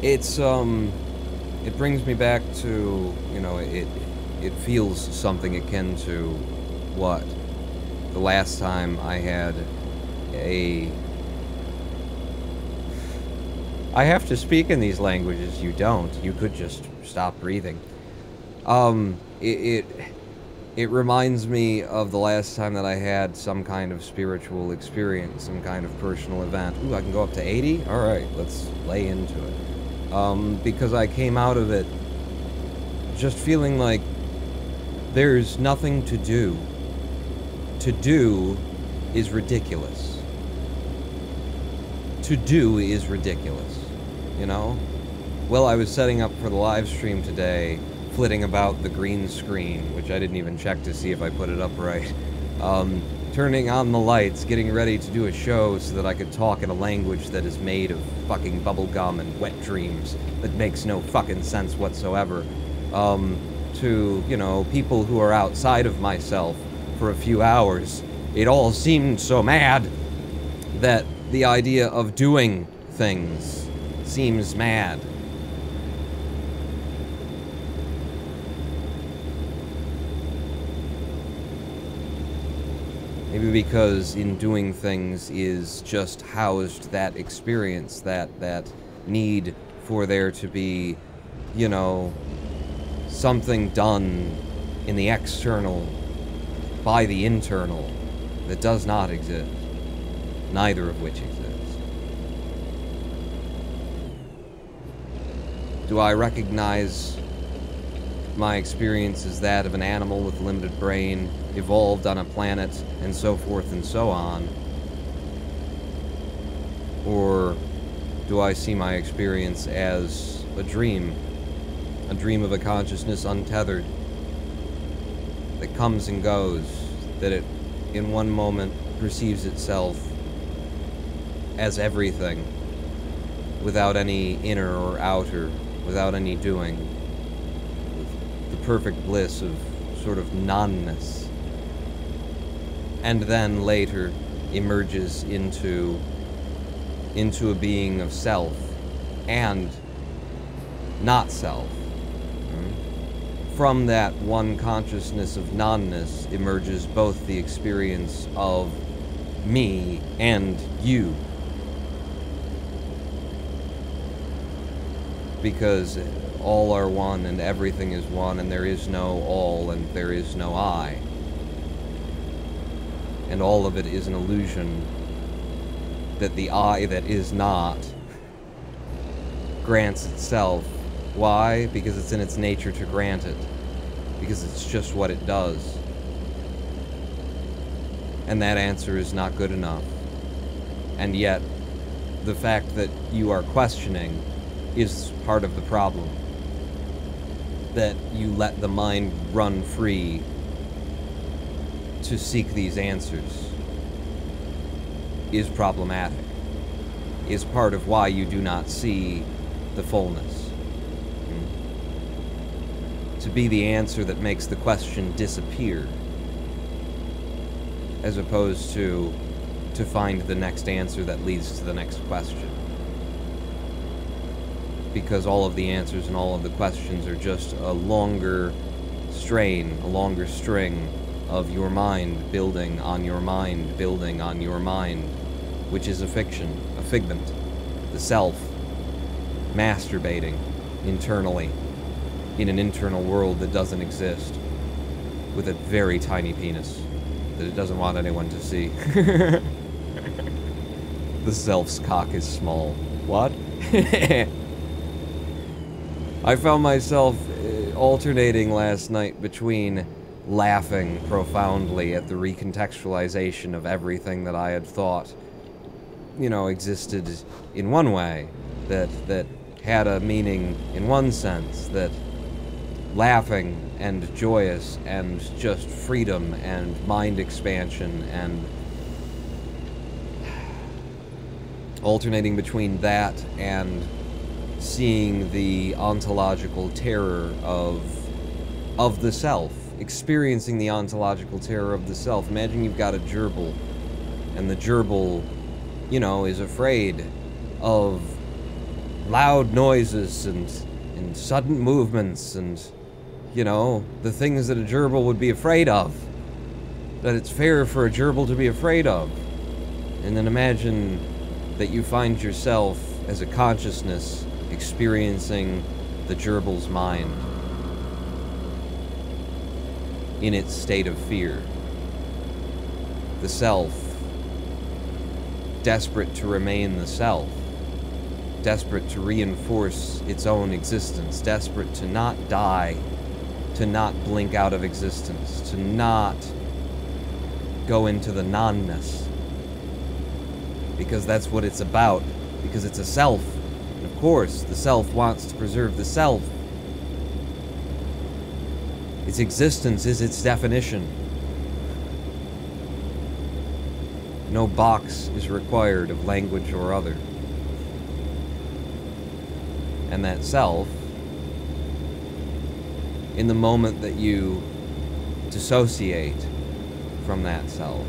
It's, it brings me back to, you know, it feels something akin to what? The last time I had a I have to speak in these languages. You don't. You could just stop breathing. It reminds me of the last time that I had some kind of spiritual experience, some kind of personal event. Ooh, I can go up to 80? Alright, let's lay into it. Because I came out of it just feeling like there's nothing to do. To do is ridiculous. To do is ridiculous, you know? Well, I was setting up for the live stream today, flitting about the green screen, which I didn't even check to see if I put it up right. Turning on the lights, getting ready to do a show so that I could talk in a language that is made of fucking bubblegum and wet dreams that makes no fucking sense whatsoever. To, you know, people who are outside of myself for a few hours. It all seemed so mad that the idea of doing things seems mad. Maybe because in doing things is just housed that experience, that need for there to be, you know, something done in the external by the internal that does not exist, neither of which exists. Do I recognize my experience as that of an animal with a limited brain, evolved on a planet, and so forth and so on? Or do I see my experience as a dream of a consciousness untethered, that comes and goes, that it, in one moment, perceives itself as everything, without any inner or outer, without any doing, with the perfect bliss of sort of nonness, and then later emerges into a being of self and not self. From that one consciousness of nonness emerges both the experience of me and you. Because all are one and everything is one, and there is no all and there is no I. And all of it is an illusion that the I that is not grants itself. Why? Because it's in its nature to grant it. Because it's just what it does. And that answer is not good enough. And yet, the fact that you are questioning is part of the problem. That you let the mind run free to seek these answers is problematic. Is part of why you do not see the fullness. To be the answer that makes the question disappear, as opposed to find the next answer that leads to the next question. Because all of the answers and all of the questions are just a longer strain, a longer string of your mind building on your mind, building on your mind, which is a fiction, a figment, the self, masturbating internally in an internal world that doesn't exist, with a very tiny penis that it doesn't want anyone to see. The self's cock is small. What? I found myself alternating last night between laughing profoundly at the recontextualization of everything that I had thought, you know, existed in one way, that had a meaning in one sense, that laughing and joyous and just freedom and mind expansion, and alternating between that and seeing the ontological terror of the self, experiencing the ontological terror of the self. Imagine you've got a gerbil, and the gerbil, you know, is afraid of loud noises and sudden movements and, you know, the things that a gerbil would be afraid of, that it's fair for a gerbil to be afraid of. And then imagine that you find yourself as a consciousness experiencing the gerbil's mind in its state of fear. The self, desperate to remain the self, desperate to reinforce its own existence, desperate to not die, to not blink out of existence, to not go into the nonness. Because that's what it's about, because it's a self. And of course, the self wants to preserve the self. Its existence is its definition. No box is required of language or other. And that self, in the moment that you dissociate from that self,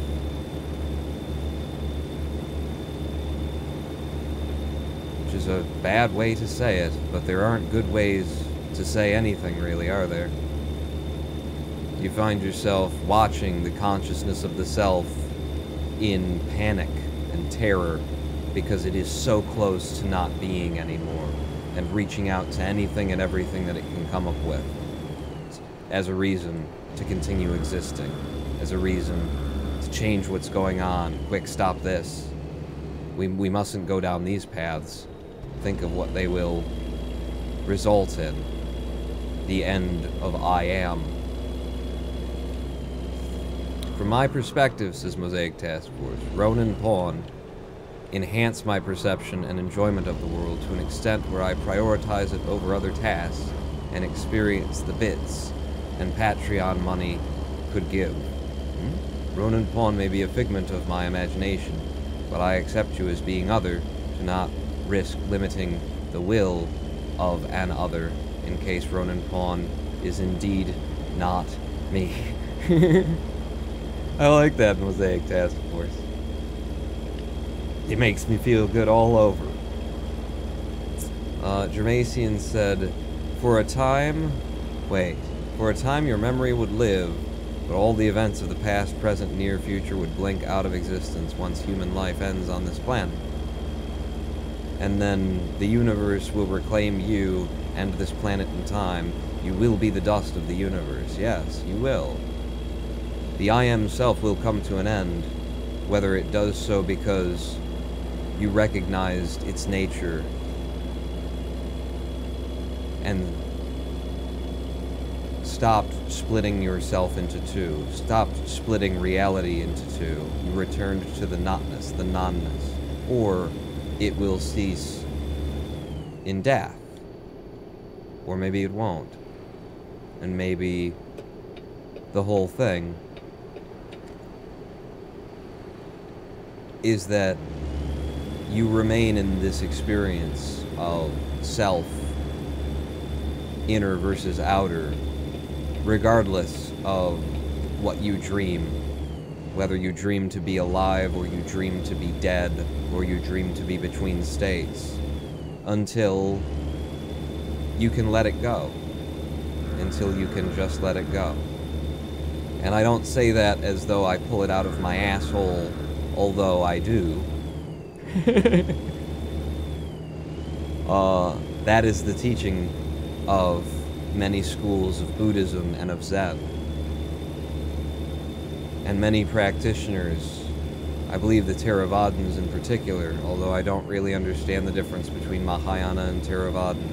which is a bad way to say it, but there aren't good ways to say anything, really, are there? You find yourself watching the consciousness of the self in panic and terror because it is so close to not being anymore, and reaching out to anything and everything that it can come up with as a reason to continue existing, as a reason to change what's going on. Quick, stop this. We mustn't go down these paths. Think of what they will result in. The end of I am. From my perspective, says Mosaic Task Force, Ronin Pawn enhanced my perception and enjoyment of the world to an extent where I prioritize it over other tasks and experience the bits and Patreon money could give. Ronin Pawn may be a figment of my imagination, but I accept you as being other to not risk limiting the will of an other in case Ronin Pawn is indeed not me. I like that, Mosaic Task Force. It makes me feel good all over. Germasian said, for a time your memory would live, but all the events of the past, present, near future would blink out of existence once human life ends on this planet. And then the universe will reclaim you and this planet in time. You will be the dust of the universe. Yes, you will. The I am self will come to an end, whether it does so because you recognized its nature and stopped splitting yourself into two, stopped splitting reality into two. You returned to the notness, the nonness, or it will cease in death. Or maybe it won't. And maybe the whole thing is that you remain in this experience of self, inner versus outer, regardless of what you dream. Whether you dream to be alive, or you dream to be dead, or you dream to be between states, until you can let it go. Until you can just let it go. And I don't say that as though I pull it out of my asshole, although I do. That is the teaching of many schools of Buddhism and of Zen. And many practitioners, I believe the Theravadins in particular, although I don't really understand the difference between Mahayana and Theravadin.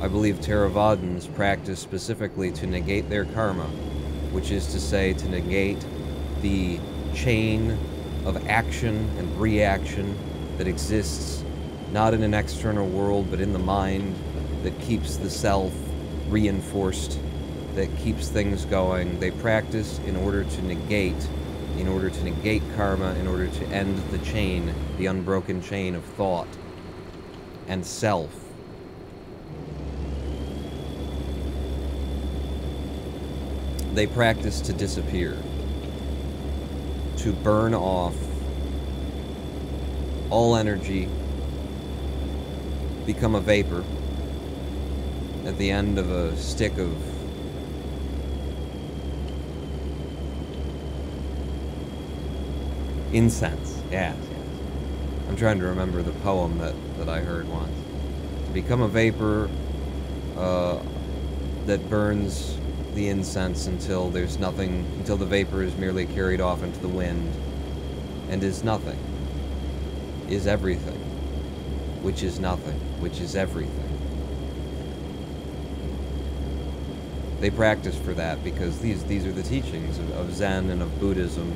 I believe Theravadins practice specifically to negate their karma, which is to say to negate the chain of action and reaction that exists not in an external world but in the mind, that keeps the self reinforced, that keeps things going. They practice in order to negate karma, in order to end the chain, the unbroken chain of thought and self. They practice to disappear, to burn off all energy, become a vapor at the end of a stick of incense. Yes. I'm trying to remember the poem that I heard once. To become a vapor that burns the incense until there's nothing, until the vapor is merely carried off into the wind, and is nothing, is everything, which is nothing, which is everything. They practice for that because these are the teachings of Zen and of Buddhism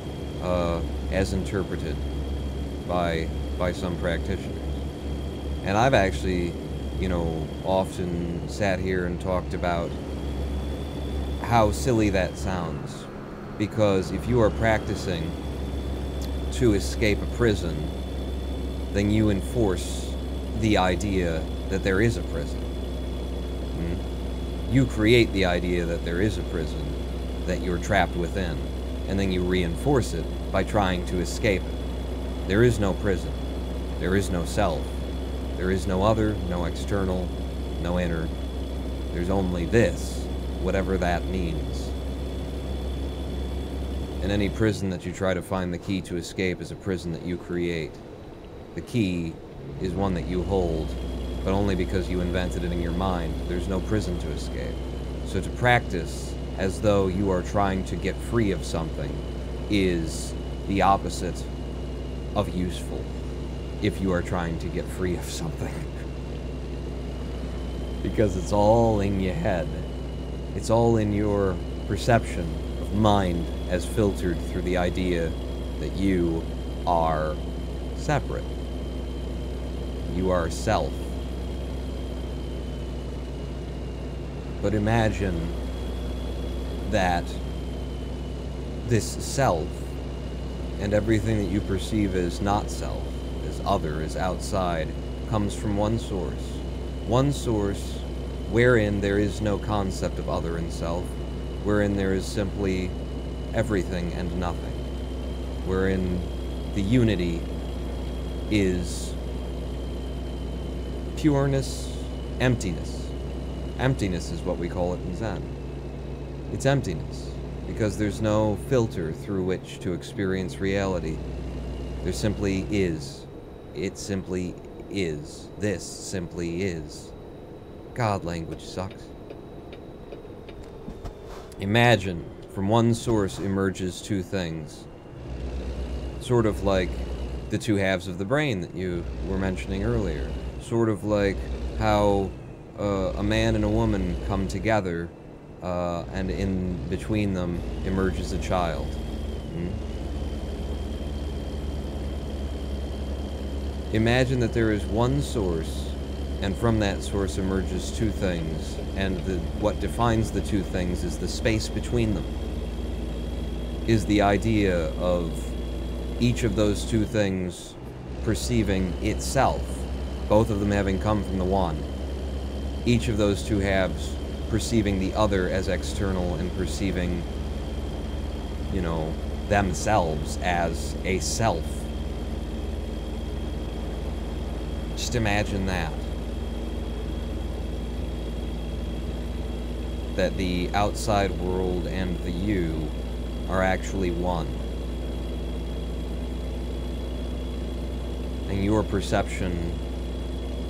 as interpreted by some practitioners. And I've actually, often sat here and talked about how silly that sounds. Because if you are practicing to escape a prison, then you enforce the idea that there is a prison. You create the idea that there is a prison, that you're trapped within, and then you reinforce it by trying to escape it. There is no prison. There is no self. There is no other, no external, no inner. There's only this, whatever that means. And any prison that you try to find the key to escape is a prison that you create. The key is one that you hold, but only because you invented it in your mind. There's no prison to escape. So to practice as though you are trying to get free of something is the opposite of useful if you are trying to get free of something. Because it's all in your head. It's all in your perception of mind as filtered through the idea that you are separate. You are self. But imagine that this self and everything that you perceive as not self, as other, as outside, comes from one source wherein there is no concept of other and self, wherein there is simply everything and nothing, wherein the unity is pureness, emptiness. Emptiness is what we call it in Zen. It's emptiness, because there's no filter through which to experience reality. There simply is. It simply is. This simply is. God, language sucks. Imagine, from one source emerges two things. Sort of like the two halves of the brain that you were mentioning earlier. Sort of like how a man and a woman come together, and in between them emerges a child. Imagine that there is one source, and from that source emerges two things, and what defines the two things is the space between them. Is the idea of each of those two things perceiving itself, both of them having come from the one. Each of those two halves perceiving the other as external and perceiving, themselves as a self. Just imagine that. That the outside world and the you are actually one. And your perception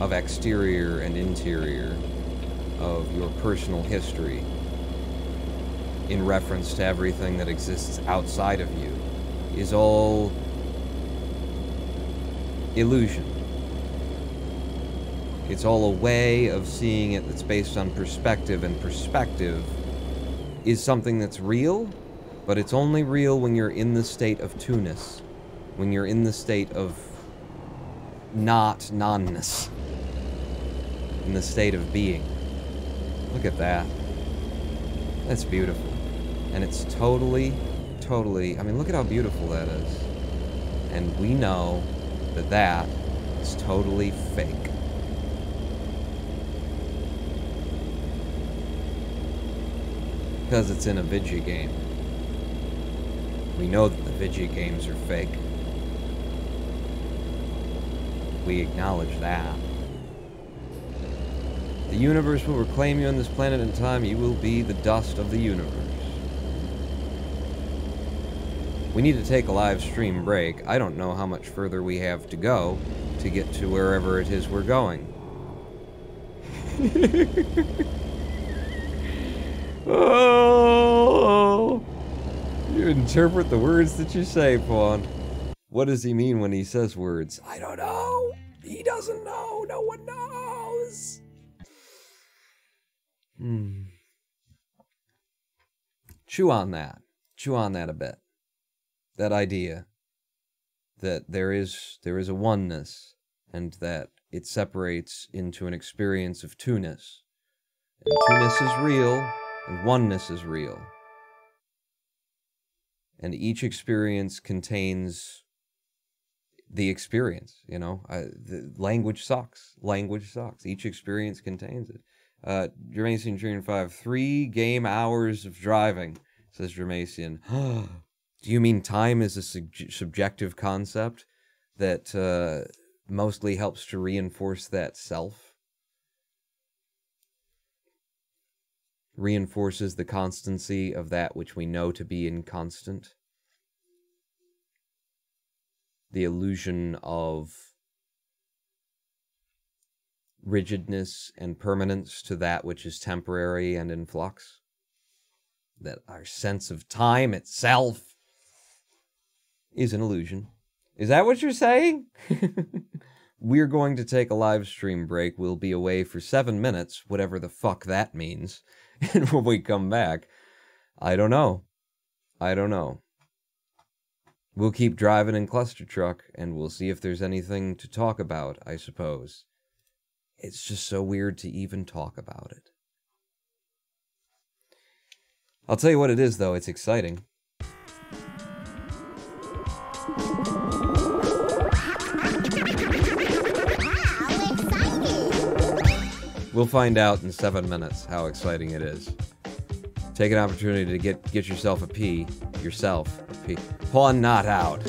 of exterior and interior, of your personal history, in reference to everything that exists outside of you, is all illusion. It's all a way of seeing it that's based on perspective, and perspective is something that's real, but it's only real when you're in the state of two-ness, when you're in the state of not non-ness, in the state of being. Look at that. That's beautiful. And it's totally, I mean, look at how beautiful that is. And we know that that is totally fake. Because it's in a video game. We know that the video games are fake. We acknowledge that. The universe will reclaim you on this planet in time. You will be the dust of the universe. We need to take a live stream break. I don't know how much further we have to go to get to wherever it is we're going. Oh, you interpret the words that you say, Pawn. What does he mean when he says words? I don't know. He doesn't know. No one knows. Chew on that. Chew on that a bit. That idea that there is a oneness and that it separates into an experience of two-ness. And two-ness is real and oneness is real. And each experience contains the experience, you know. The language sucks. Language sucks. Each experience contains it. Jermacian Junior 5, 3 game hours of driving, says Jermacian. Do you mean time is a subjective concept that mostly helps to reinforce that self? Reinforces the constancy of that which we know to be inconstant? The illusion of rigidness and permanence to that which is temporary and in flux? That our sense of time itself is an illusion. Is that what you're saying? We're going to take a live stream break. We'll be away for 7 minutes, whatever the fuck that means. And when we come back, I don't know. I don't know. We'll keep driving in Cluster Truck, and we'll see if there's anything to talk about, I suppose. It's just so weird to even talk about it. I'll tell you what it is, though. It's exciting. We'll find out in 7 minutes how exciting it is. Take an opportunity to get yourself a pee. Yourself a pee. Pawn not out.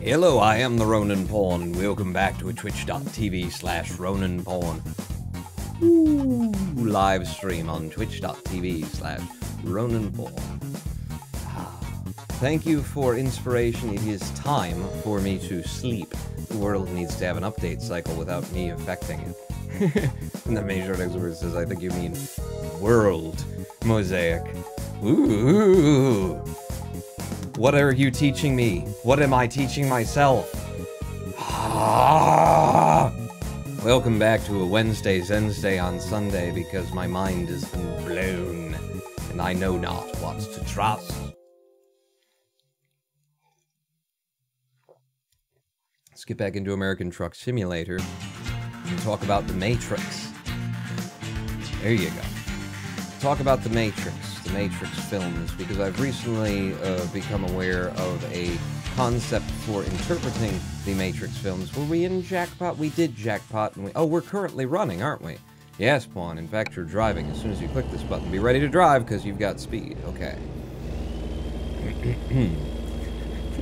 Hello, I am the Ronin Pawn, and welcome back to a twitch.tv/Ronin Pawn. Live stream on twitch.tv/Ronin Pawn. Thank you for inspiration. It is time for me to sleep. The world needs to have an update cycle without me affecting it. And the Major Exorcist says, I think you mean world mosaic. Ooh. What are you teaching me? What am I teaching myself? Welcome back to a Wednesday on Sunday because my mind has been blown and I know not what to trust. Let's get back into American Truck Simulator and talk about The Matrix. There you go. Talk about The Matrix films, because I've recently become aware of a concept for interpreting The Matrix films. Were we in Jackpot? We did Jackpot, and we're currently running, aren't we? Yes, Pawn. In fact, you're driving. As soon as you click this button, be ready to drive, because you've got speed. Okay.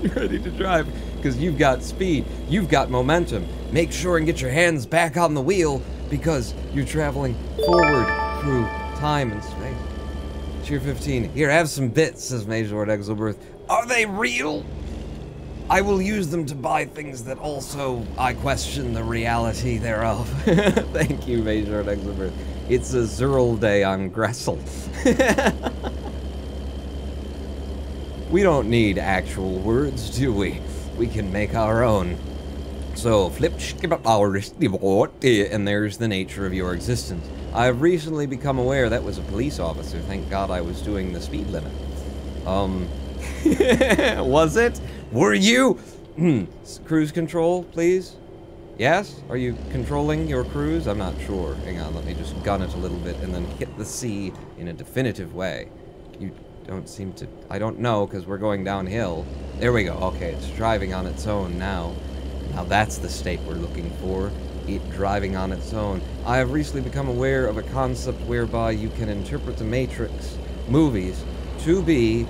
Be ready to drive, because you've got speed. You've got momentum. Make sure and get your hands back on the wheel, because you're traveling forward through time and space. Tier 15. Here, have some bits, says Major Lord Exilbirth. Are they real? I will use them to buy things that also I question the reality thereof. Thank you, Major Lord Exilbirth. It's a Zerl day on Gressel. We don't need actual words, do we? We can make our own. So, flip, skip up our and there's the nature of your existence. I've recently become aware that was a police officer. Thank God I was doing the speed limit. Was it? Were you? Cruise control, please? Yes? Are you controlling your cruise? I'm not sure. Hang on, let me just gun it a little bit and then hit the C in a definitive way. You don't seem to... I don't know, because we're going downhill. There we go. Okay, it's driving on its own now. Now that's the state we're looking for. It driving on its own. I have recently become aware of a concept whereby you can interpret the Matrix movies to be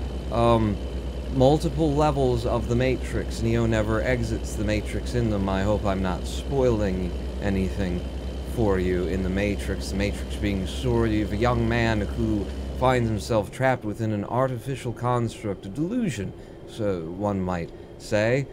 multiple levels of the Matrix. Neo never exits the Matrix in them. I hope I'm not spoiling anything for you in the Matrix. The Matrix being story of a young man who finds himself trapped within an artificial construct, a delusion, so one might say,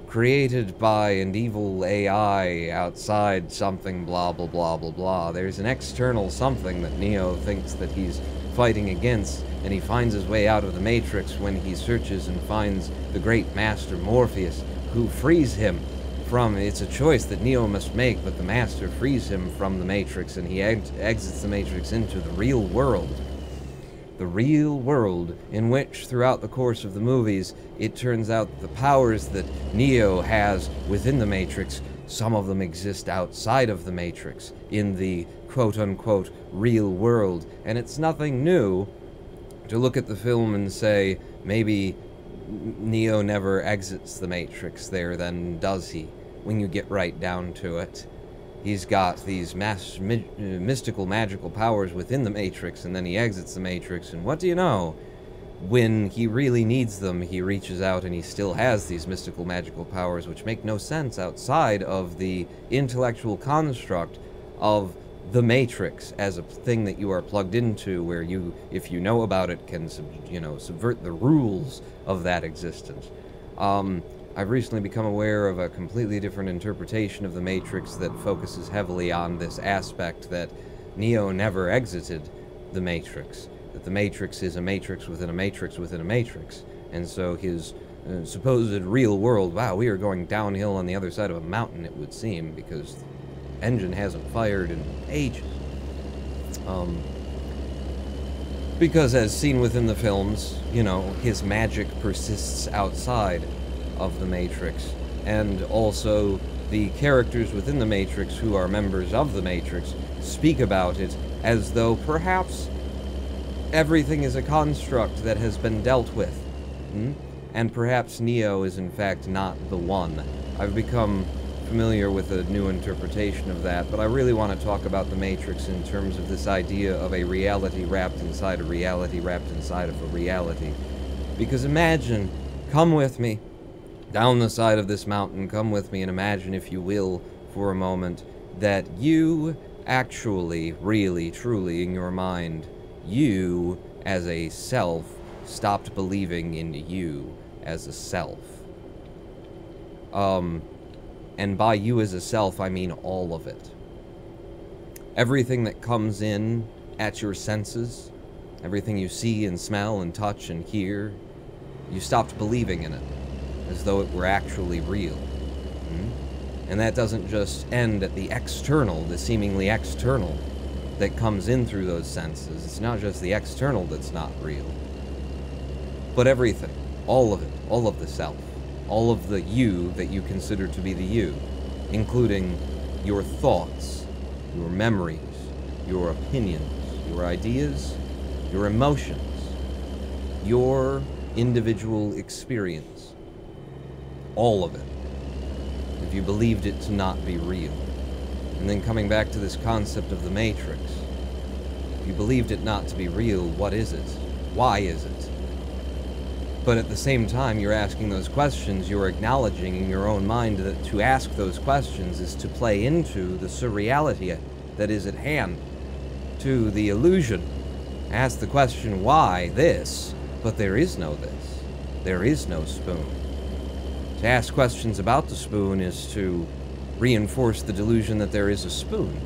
created by an evil AI outside something blah blah blah blah blah. There's an external something that Neo thinks that he's fighting against, and he finds his way out of the Matrix when he searches and finds the great master Morpheus, who frees him from... It's a choice that Neo must make, but the master frees him from the Matrix, and he exits the Matrix into the real world. The real world, in which, throughout the course of the movies, it turns out that the powers that Neo has within the Matrix, some of them exist outside of the Matrix, in the quote-unquote real world. And it's nothing new to look at the film and say, maybe Neo never exits the Matrix there, then does he? When you get right down to it. He's got these mystical, magical powers within the Matrix, and then he exits the Matrix, and what do you know? When he really needs them, he reaches out and he still has these mystical, magical powers, which make no sense outside of the intellectual construct of the Matrix as a thing that you are plugged into, where you, if you know about it, can, subvert the rules of that existence. I've recently become aware of a completely different interpretation of the Matrix that focuses heavily on this aspect that Neo never exited the Matrix. That the Matrix is a matrix within a matrix within a matrix. And so his supposed real world, wow, we are going downhill on the other side of a mountain, it would seem, because the engine hasn't fired in ages. Because as seen within the films, his magic persists outside of the Matrix, and also the characters within the Matrix who are members of the Matrix speak about it as though perhaps everything is a construct that has been dealt with, and perhaps Neo is in fact not the one. I've become familiar with a new interpretation of that, but I really want to talk about the Matrix in terms of this idea of a reality wrapped inside a reality wrapped inside of a reality. Because imagine, come with me, down the side of this mountain. Come with me and imagine, if you will, for a moment, that you actually, really, truly, in your mind, you, as a self, stopped believing in you as a self. And by you as a self, I mean all of it. Everything that comes in at your senses, everything you see and smell and touch and hear, you stopped believing in it, as though it were actually real. And that doesn't just end at the external, the seemingly external that comes in through those senses. It's not just the external that's not real, but everything, all of it, all of the self, all of the you that you consider to be the you, including your thoughts, your memories, your opinions, your ideas, your emotions, your individual experience, all of it, if you believed it to not be real. And then coming back to this concept of the Matrix, if you believed it not to be real, what is it? Why is it? But at the same time, you're asking those questions, you're acknowledging in your own mind that to ask those questions is to play into the surreality that is at hand, to the illusion. Ask the question, why this? But there is no this. There is no spoon. To ask questions about the spoon is to reinforce the delusion that there is a spoon.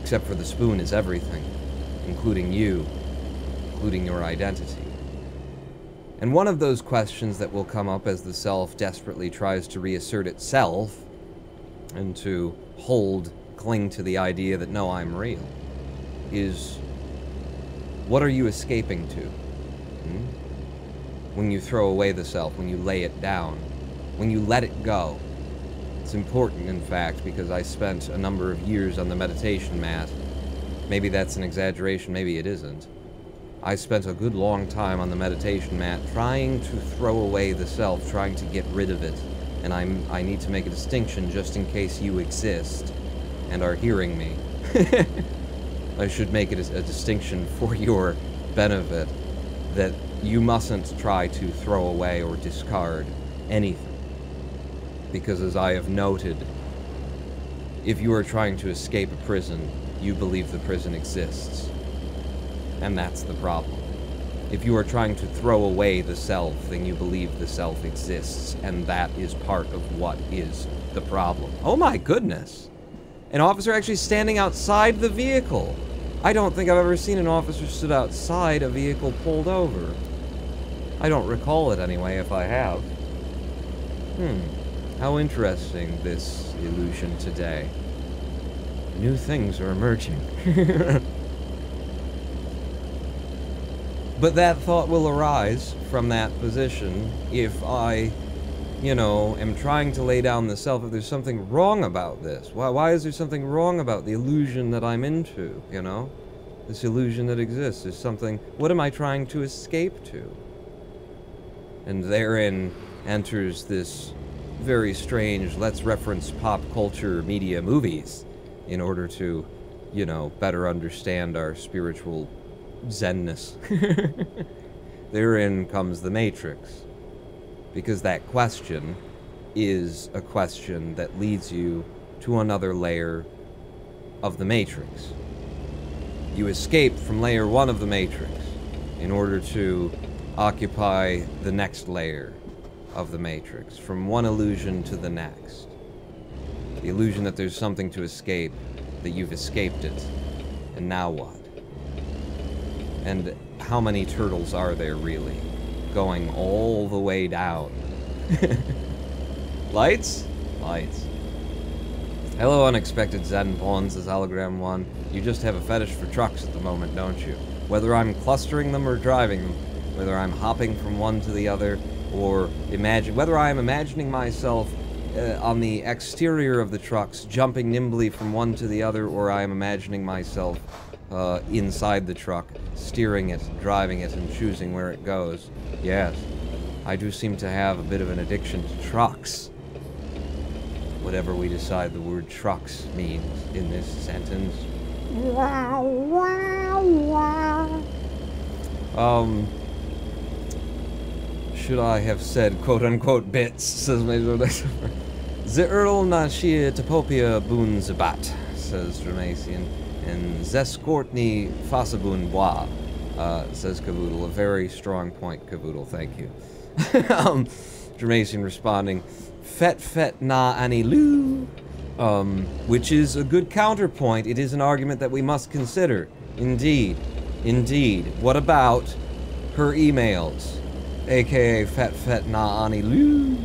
Except for the spoon is everything, including you, including your identity. And one of those questions that will come up as the self desperately tries to reassert itself and to cling to the idea that, no, I'm real, is, what are you escaping to? When you throw away the self, when you lay it down, when you let it go. It's important, in fact, because I spent a number of years on the meditation mat. Maybe that's an exaggeration, maybe it isn't. I spent a good long time on the meditation mat trying to throw away the self, trying to get rid of it. And I need to make a distinction just in case you exist and are hearing me. I should make it a distinction for your benefit, that you mustn't try to throw away or discard anything. Because as I have noted, if you are trying to escape a prison, you believe the prison exists. And that's the problem. If you are trying to throw away the self, then you believe the self exists, and that is part of what is the problem. Oh my goodness! An officer actually standing outside the vehicle! I don't think I've ever seen an officer stood outside a vehicle pulled over. I don't recall it anyway, if I have. How interesting, this illusion today. New things are emerging. But that thought will arise from that position if I, am trying to lay down the self, if there's something wrong about this. Why is there something wrong about the illusion that I'm into, This illusion that exists is something, what am I trying to escape to? And therein enters this very strange, let's reference pop culture media movies in order to, better understand our spiritual zenness. Therein comes the Matrix. Because that question is a question that leads you to another layer of the Matrix. You escape from layer 1 of the Matrix in order to occupy the next layer of the Matrix, from one illusion to the next. The illusion that there's something to escape, that you've escaped it, and now what? And how many turtles are there, really? Going all the way down. Lights? Lights. Hello, unexpected Zen Pawn, says Hologram 1. You just have a fetish for trucks at the moment, don't you? Whether I'm clustering them or driving them, whether I'm hopping from one to the other, or whether I am imagining myself on the exterior of the trucks, jumping nimbly from one to the other, or I am imagining myself inside the truck, steering it, driving it, and choosing where it goes. Yes, I do seem to have a bit of an addiction to trucks. Whatever we decide the word trucks means in this sentence. should I have said quote-unquote bits, says Major Dexter. The Earl Nashia Topopia Boon Zabat, says Dramatian. And Zescortney Fasabun Bois, says Cavoodle. A very strong point, Cavoodle, thank you. Dramatian responding, Fet Fet Na Anilu, which is a good counterpoint. It is an argument that we must consider. Indeed. Indeed. What about her emails? AKA Fet Fet Na Anilu.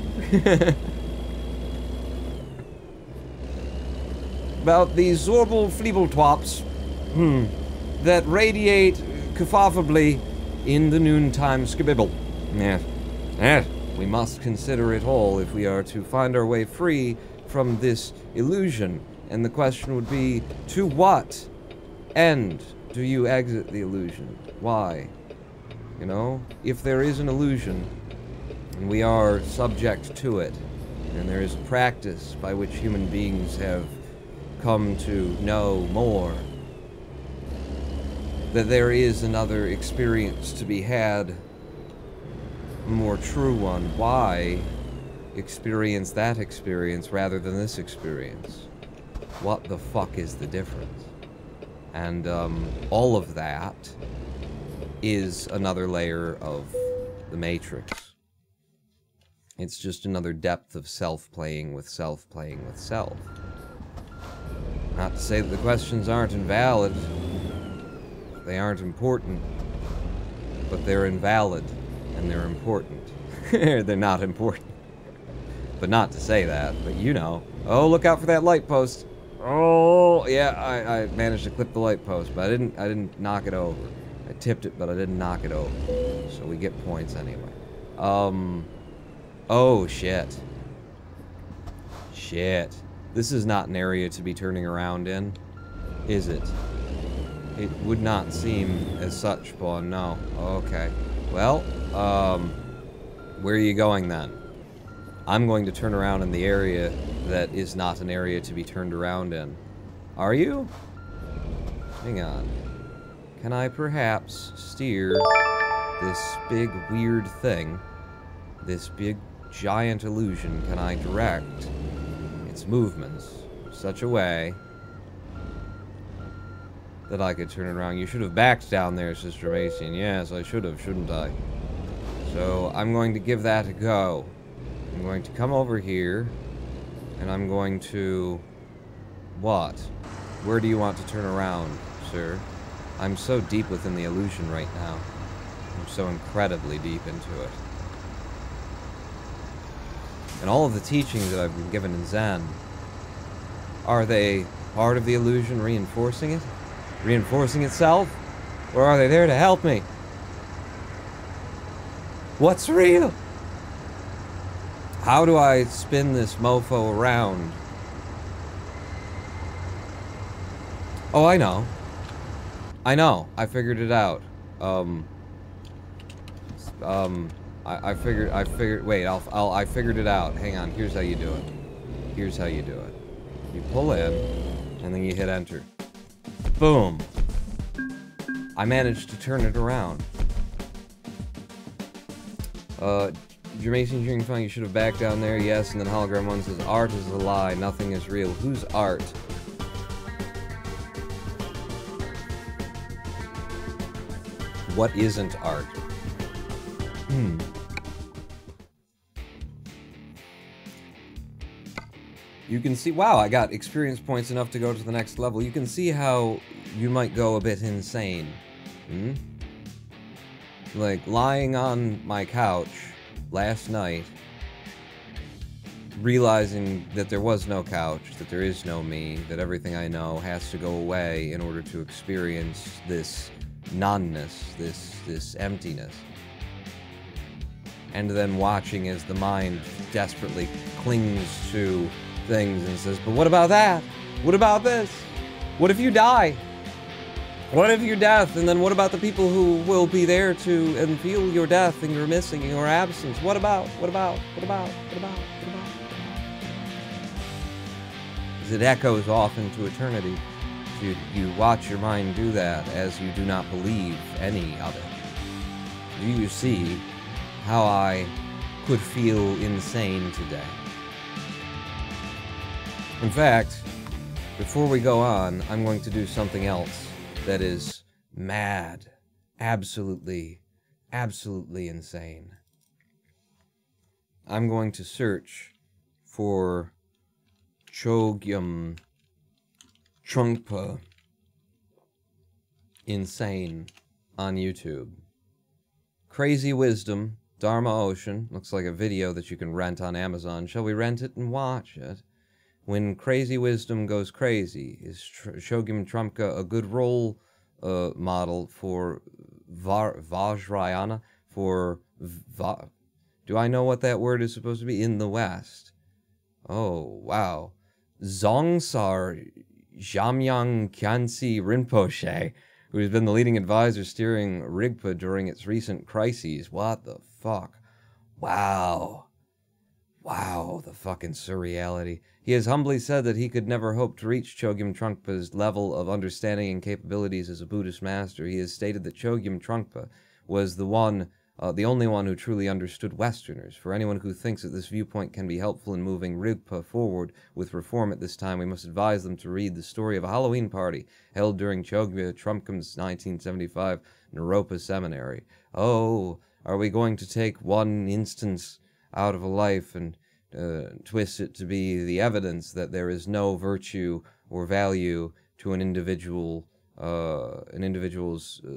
About these Zorbal Fleeble-twops, that radiate cacophobly in the noontime skibibble. Yes. Yes. We must consider it all if we are to find our way free from this illusion. And the question would be, to what end do you exit the illusion? Why? You know, if there is an illusion, and we are subject to it, and there is a practice by which human beings have come to know more, that there is another experience to be had, a more true one. Why experience that experience rather than this experience? What the fuck is the difference? And all of that is another layer of the Matrix. It's just another depth of self playing with self playing with self. Not to say that the questions aren't invalid. They aren't important. But they're invalid. And they're important. They're not important. But not to say that. But you know. Oh, look out for that light post. Oh, yeah, I managed to clip the light post. But I didn't knock it over. I tipped it, but I didn't knock it over. So we get points anyway. Oh, shit. Shit. This is not an area to be turning around in, is it? It would not seem as such, Pawn. No. Okay. Well, where are you going then? I'm going to turn around in the area that is not an area to be turned around in. Are you? Hang on. Can I perhaps steer this big weird thing, this big giant illusion, can I direct its movements in such a way that I could turn it around? You should have backed down there, Sister Macian. Yes, I should have, shouldn't I? So I'm going to give that a go. I'm going to come over here, and I'm going to... What? Where do you want to turn around, sir? I'm so deep within the illusion right now. I'm so incredibly deep into it. And all of the teachings that I've been given in Zen, are they part of the illusion reinforcing it? Reinforcing itself? Or are they there to help me? What's real? How do I spin this mofo around? Oh, I know. I know. I figured it out. I figured, wait, I figured it out. Hang on, here's how you do it. Here's how you do it. You pull in, and then you hit enter. Boom. I managed to turn it around. Jermaine Hearing Fun, you should have backed down there, yes, and then Hologram 1 says, art is a lie, nothing is real. Who's art? What isn't art? You can see, wow, I got experience points enough to go to the next level. You can see how you might go a bit insane. Like, lying on my couch last night, realizing that there was no couch, that there is no me, that everything I know has to go away in order to experience this nonness, this emptiness. And then watching as the mind desperately clings to things and says, but what about that? What about this? What if you die? What if your death? And then what about the people who will be there to and feel your death and your missing and your absence? What about? What about? What about? What about? What about? As it echoes off into eternity, you watch your mind do that as you do not believe any of it. Do you see how I could feel insane today. In fact, before we go on, I'm going to do something else that is mad, absolutely insane. I'm going to search for Chogyam Trungpa Insane on YouTube. Crazy Wisdom, Dharma Ocean, looks like a video that you can rent on Amazon. Shall we rent it and watch it? When Crazy Wisdom goes crazy, is Chogyam Trungpa a good role model for Vajrayana? Do I know what that word is supposed to be? In the West. Oh, wow. Dzongsar Jamyang Khyentse Rinpoche, who has been the leading advisor steering Rigpa during its recent crises. What the fuck? Wow. Wow, the fucking surreality. He has humbly said that he could never hope to reach Chogyam Trungpa's level of understanding and capabilities as a Buddhist master. He has stated that Chogyam Trungpa was the only one who truly understood Westerners. For anyone who thinks that this viewpoint can be helpful in moving Rigpa forward with reform at this time, we must advise them to read the story of a Halloween party held during Chogyam Trungpa's 1975 Naropa Seminary. Oh, are we going to take one instance out of a life and twist it to be the evidence that there is no virtue or value to an individual's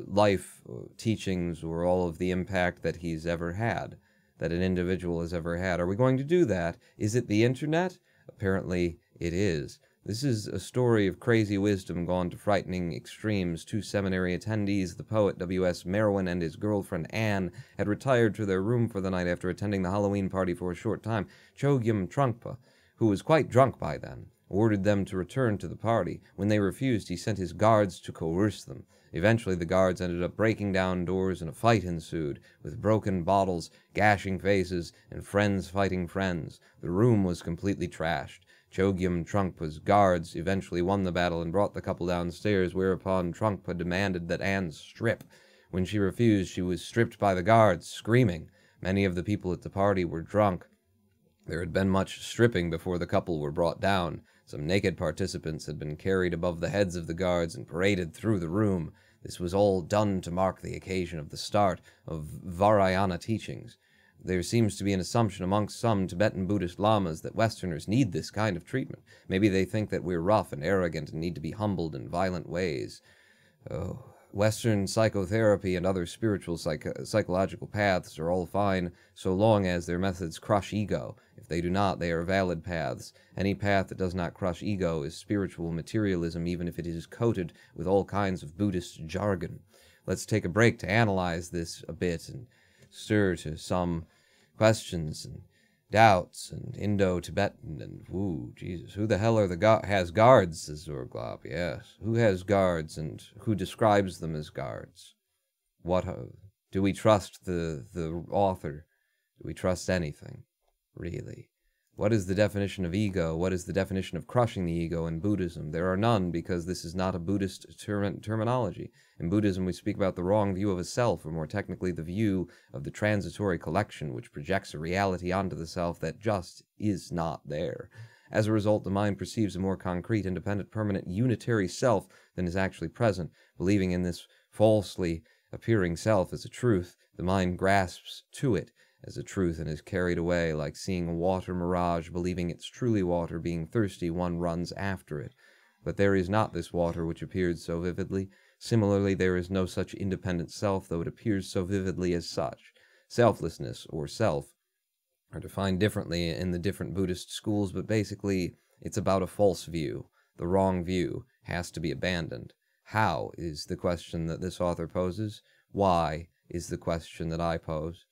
life, teachings, or all of the impact that he's ever had, that an individual has ever had? Are we going to do that? Is it the internet? Apparently it is. This is a story of crazy wisdom gone to frightening extremes. Two seminary attendees, the poet W.S. Merwin and his girlfriend Anne, had retired to their room for the night after attending the Halloween party for a short time. Chogyam Trungpa, who was quite drunk by then, ordered them to return to the party. When they refused, he sent his guards to coerce them. Eventually, the guards ended up breaking down doors and a fight ensued, with broken bottles, gashing faces, and friends fighting friends. The room was completely trashed. Chogyam Trungpa's guards eventually won the battle and brought the couple downstairs, whereupon Trungpa demanded that Anne strip. When she refused, she was stripped by the guards, screaming. Many of the people at the party were drunk. There had been much stripping before the couple were brought down. Some naked participants had been carried above the heads of the guards and paraded through the room. This was all done to mark the occasion of the start of Vajrayana teachings. There seems to be an assumption amongst some Tibetan Buddhist lamas that Westerners need this kind of treatment. Maybe they think that we're rough and arrogant and need to be humbled in violent ways. Oh, Western psychotherapy and other spiritual psychological paths are all fine so long as their methods crush ego. If they do not, they are valid paths. Any path that does not crush ego is spiritual materialism, even if it is coated with all kinds of Buddhist jargon. Let's take a break to analyze this a bit and stir to some questions and doubts and Indo-Tibetan and, ooh, Jesus, who the hell are has guards, says Zorglop, yes. Who has guards and who describes them as guards? What, do we trust the author? Do we trust anything, really? What is the definition of ego? What is the definition of crushing the ego in Buddhism? There are none, because this is not a Buddhist terminology. In Buddhism, we speak about the wrong view of a self, or more technically, the view of the transitory collection, which projects a reality onto the self that just is not there. As a result, the mind perceives a more concrete, independent, permanent, unitary self than is actually present. Believing in this falsely appearing self as a truth, the mind grasps to it as a truth and is carried away, like seeing a water mirage. Believing it's truly water, being thirsty, one runs after it. But there is not this water which appeared so vividly. Similarly, there is no such independent self, though it appears so vividly as such. Selflessness, or self, are defined differently in the different Buddhist schools, but basically it's about a false view. The wrong view has to be abandoned. How is the question that this author poses? Why is the question that I pose?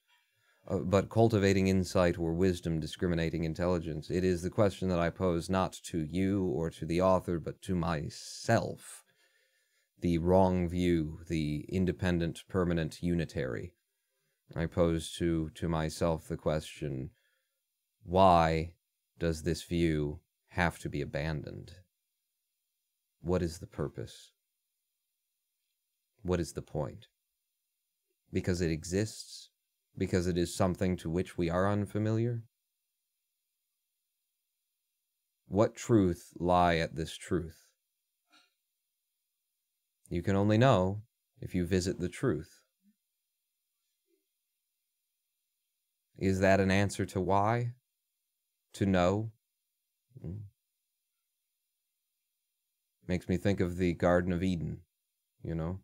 But cultivating insight or wisdom, discriminating intelligence, it is the question that I pose not to you or to the author, but to myself. The wrong view, the independent, permanent, unitary. I pose to myself the question, why does this view have to be abandoned? What is the purpose? What is the point? Because it exists? because it is something to which we are unfamiliar? What truth lie at this truth? You can only know if you visit the truth. Is that an answer to why? To know? Makes me think of the Garden of Eden, you know?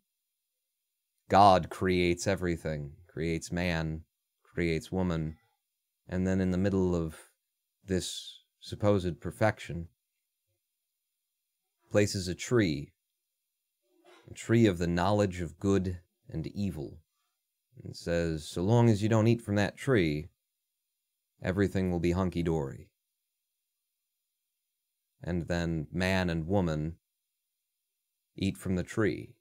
God creates everything, creates man, creates woman, and then in the middle of this supposed perfection, places a tree of the knowledge of good and evil, and says, so long as you don't eat from that tree, everything will be hunky-dory. And then man and woman eat from the tree.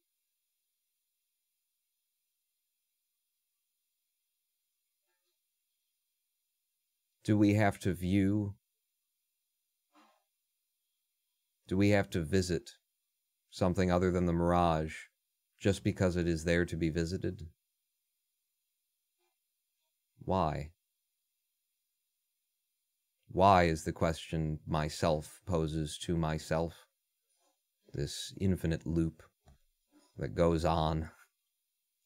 Do we have to visit something other than the mirage just because it is there to be visited? Why? Why is the question myself poses to myself. This infinite loop that goes on,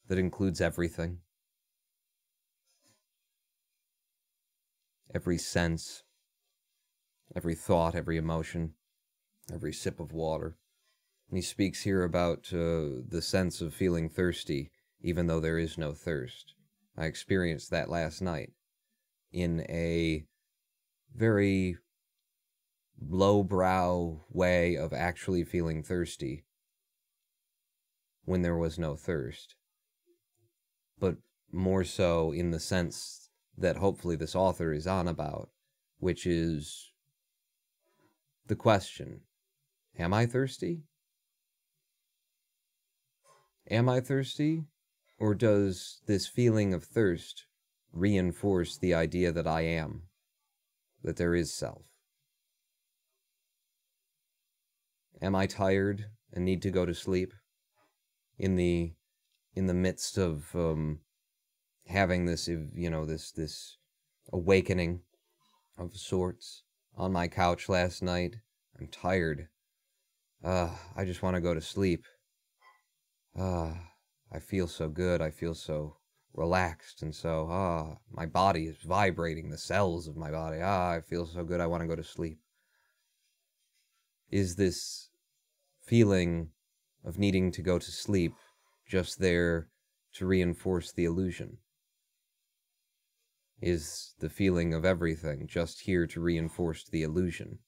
that includes everything. Every sense, every thought, every emotion, every sip of water. And he speaks here about the sense of feeling thirsty, even though there is no thirst. I experienced that last night in a very lowbrow way of actually feeling thirsty when there was no thirst. But more so in the sense that hopefully this author is on about, which is the question, am I thirsty? Am I thirsty? Or does this feeling of thirst reinforce the idea that I am, that there is self? Am I tired and need to go to sleep in the midst of having this, this awakening of sorts on my couch last night? I'm tired. I just want to go to sleep. I feel so good. I feel so relaxed, and so my body is vibrating. The cells of my body. I feel so good. I want to go to sleep. Is this feeling of needing to go to sleep just there to reinforce the illusion? Is the feeling of everything just here to reinforce the illusion?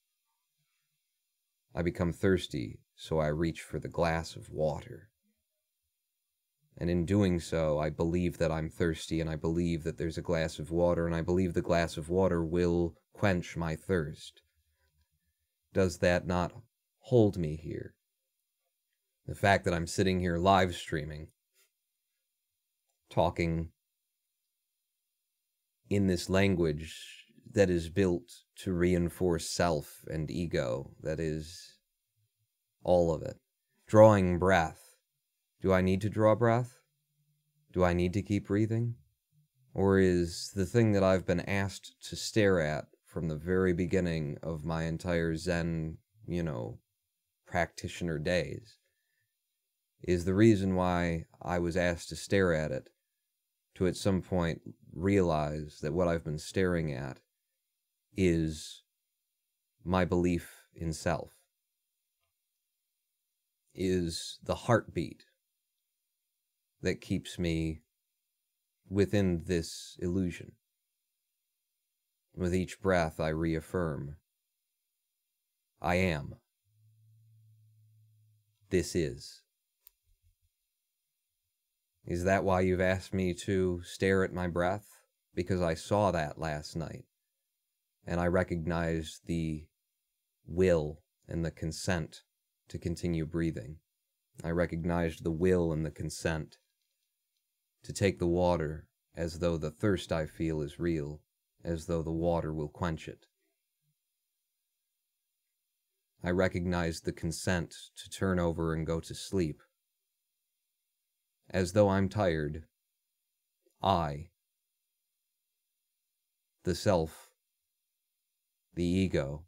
I become thirsty, so I reach for the glass of water. And in doing so, I believe that I'm thirsty, and I believe that there's a glass of water, and I believe the glass of water will quench my thirst. Does that not hold me here? The fact that I'm sitting here live streaming, talking in this language that is built to reinforce self and ego, that is all of it. Drawing breath. Do I need to draw breath? Do I need to keep breathing? Or is the thing that I've been asked to stare at from the very beginning of my entire Zen, practitioner days, is the reason why I was asked to stare at it, to at some point realize that what I've been staring at is my belief in self, is the heartbeat that keeps me within this illusion. With each breath, I reaffirm, I am. This is. Is that why you've asked me to stare at my breath? Because I saw that last night, and I recognized the will and the consent to continue breathing. I recognized the will and the consent to take the water as though the thirst I feel is real, as though the water will quench it. I recognized the consent to turn over and go to sleep. As though I'm tired, I the self, the ego,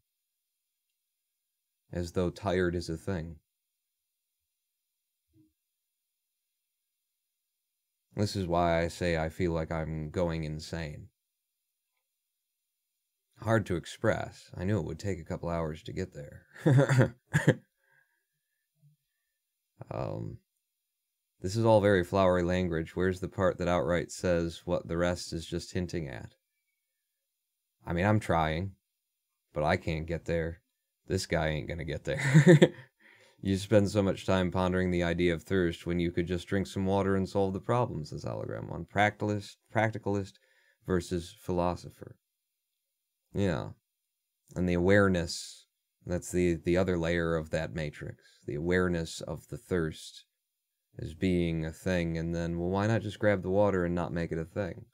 as though tired is a thing. This is why I say I feel like I'm going insane. Hard to express. I knew it would take a couple hours to get there. This is all very flowery language. Where's the part that outright says what the rest is just hinting at? I mean, I'm trying, but I can't get there. This guy ain't gonna get there. You spend so much time pondering the idea of thirst when you could just drink some water and solve the problem, says Hologram 1. Practicalist versus philosopher. Yeah. And the awareness, that's the other layer of that matrix. The awareness of the thirst as being a thing, and then, well, why not just grab the water and not make it a thing?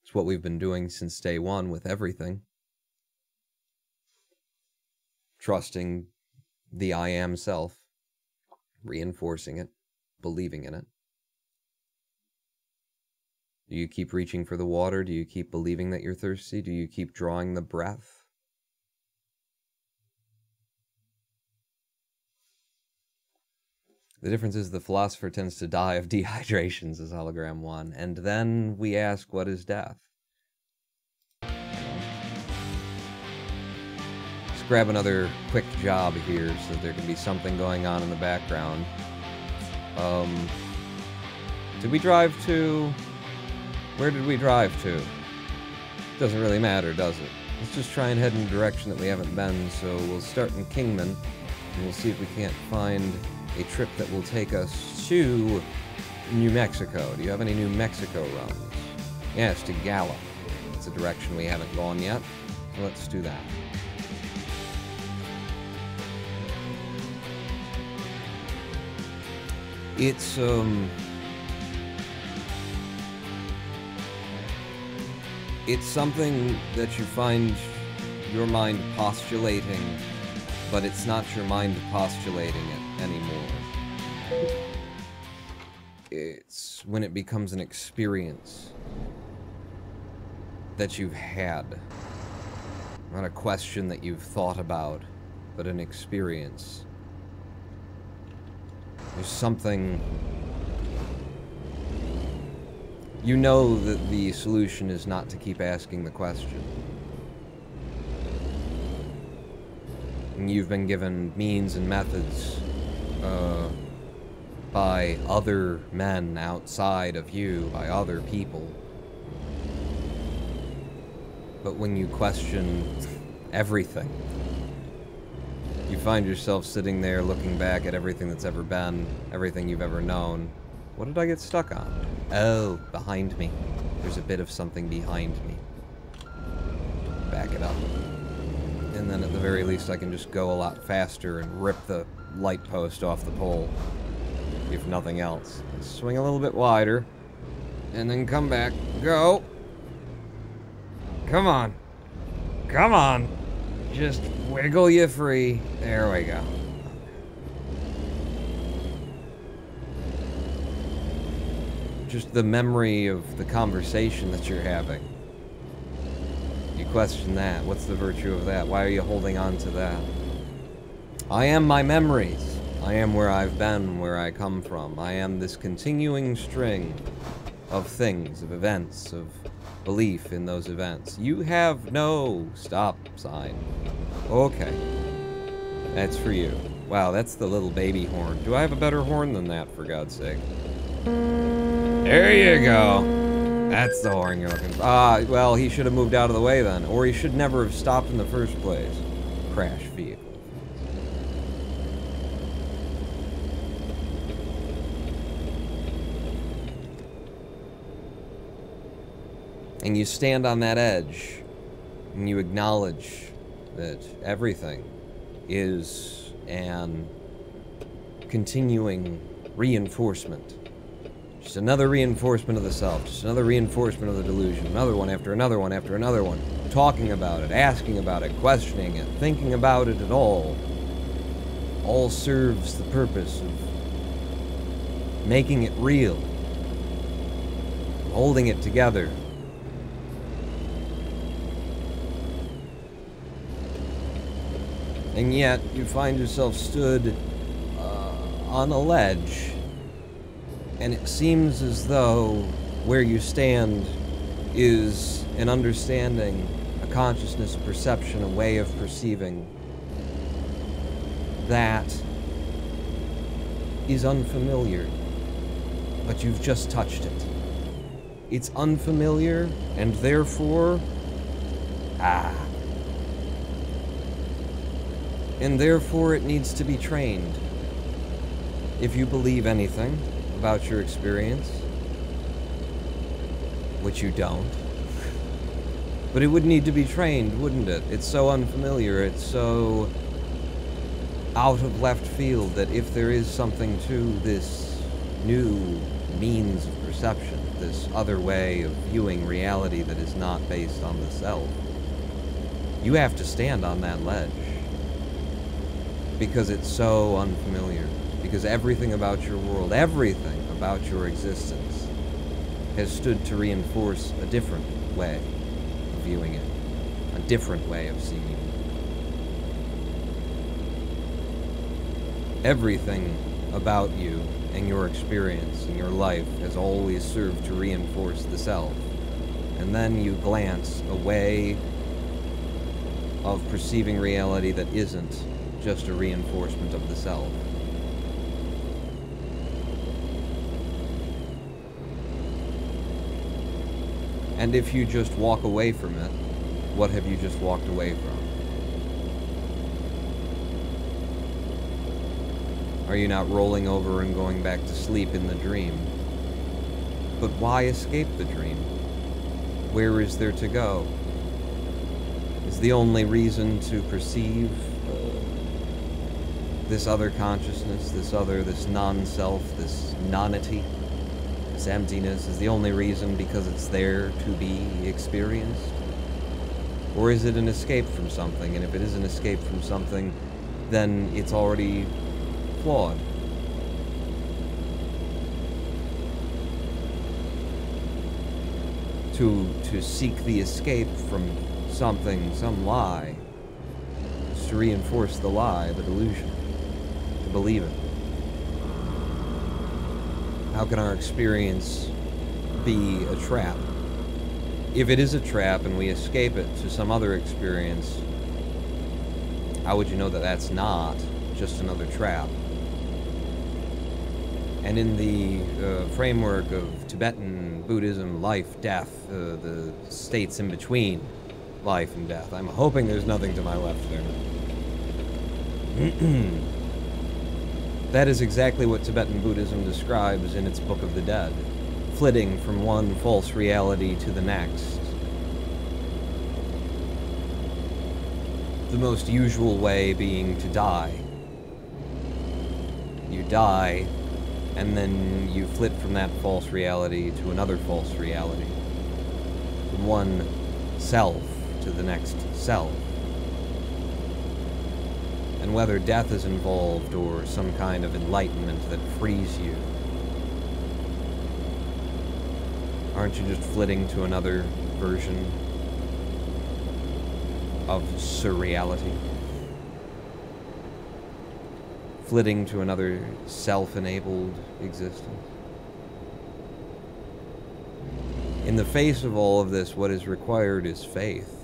It's what we've been doing since day one with everything. Trusting the I am self, reinforcing it, believing in it. Do you keep reaching for the water? Do you keep believing that you're thirsty? Do you keep drawing the breath? The difference is the philosopher tends to die of dehydration, says Hologram 1, and then we ask, what is death? Let's grab another quick job here so there can be something going on in the background. Did we drive to... Where did we drive to? Doesn't really matter, does it? Let's just try and head in a direction that we haven't been, so we'll start in Kingman, and we'll see if we can't find a trip that will take us to New Mexico. Do you have any New Mexico runs? Yes, to Gallup. It's a direction we haven't gone yet, so let's do that. It's something that you find your mind postulating, but it's not your mind postulating it anymore. It's when it becomes an experience that you've had. Not a question that you've thought about, but an experience. There's something... You know that the solution is not to keep asking the question. And you've been given means and methods by other men outside of you, by other people. But when you question everything, you find yourself sitting there looking back at everything that's ever been, everything you've ever known. What did I get stuck on? Oh, behind me. There's a bit of something behind me. Back it up. And then at the very least I can just go a lot faster and rip the light post off the pole. If nothing else. Swing a little bit wider. And then come back. Go! Come on. Come on! Just wiggle you free. There we go. Just the memory of the conversation that you're having. You question that. What's the virtue of that? Why are you holding on to that? I am my memories. I am where I've been, where I come from. I am this continuing string of things, of events, of belief in those events. You have no stop sign. Okay. That's for you. Wow, that's the little baby horn. Do I have a better horn than that, for God's sake? There you go. That's the horn you're looking for. Well, he should have moved out of the way then. Or he should never have stopped in the first place. Crash vehicle. And you stand on that edge, and you acknowledge that everything is an continuing reinforcement. Just another reinforcement of the self, just another reinforcement of the delusion, another one after another one after another one. Talking about it, asking about it, questioning it, thinking about it at all serves the purpose of making it real, holding it together. And yet, you find yourself stood on a ledge, and it seems as though where you stand is an understanding, a consciousness, a perception, a way of perceiving that is unfamiliar, but you've just touched it. It's unfamiliar, and therefore, and therefore it needs to be trained. If you believe anything about your experience, which you don't, but it would need to be trained, wouldn't it? It's so unfamiliar, it's so out of left field that if there is something to this new means of perception, this other way of viewing reality that is not based on the self, you have to stand on that ledge. Because it's so unfamiliar. Because everything about your world, everything about your existence, has stood to reinforce a different way of viewing it, a different way of seeing it. Everything about you and your experience and your life has always served to reinforce the self. And then you glance a way of perceiving reality that isn't just a reinforcement of the self. And if you just walk away from it, what have you just walked away from? Are you not rolling over and going back to sleep in the dream? But why escape the dream? Where is there to go? Is the only reason to perceive this other consciousness, this non-self, this nonity, this emptiness, is the only reason because it's there to be experienced? Or is it an escape from something? And if it is an escape from something, then it's already flawed. To seek the escape from something, some lie, is to reinforce the lie, the delusion. To believe it. How can our experience be a trap? If it is a trap and we escape it to some other experience, how would you know that that's not just another trap? And in the framework of Tibetan Buddhism, life, death, the states in between life and death, I'm hoping there's nothing to my left there. That is exactly what Tibetan Buddhism describes in its Book of the Dead, flitting from one false reality to the next. The most usual way being to die. You die, and then you flit from that false reality to another false reality. From one self to the next self. And whether death is involved or some kind of enlightenment that frees you, aren't you just flitting to another version of surreality? Flitting to another self-enabled existence? In the face of all of this, what is required is faith.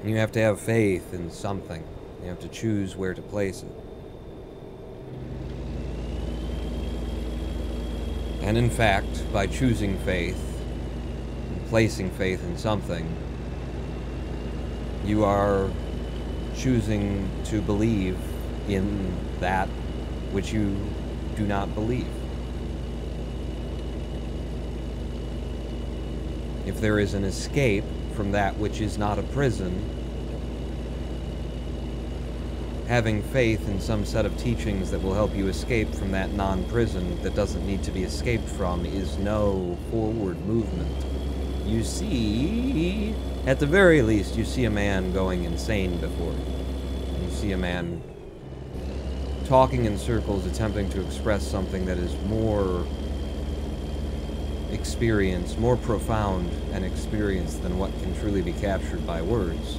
You have to have faith in something. You have to choose where to place it. And in fact, by choosing faith, and placing faith in something, you are choosing to believe in that which you do not believe. If there is an escape from that which is not a prison, having faith in some set of teachings that will help you escape from that non-prison that doesn't need to be escaped from is no forward movement. You see, at the very least, you see a man going insane before you. You see a man talking in circles, attempting to express something that is more experience, more profound an experience than what can truly be captured by words.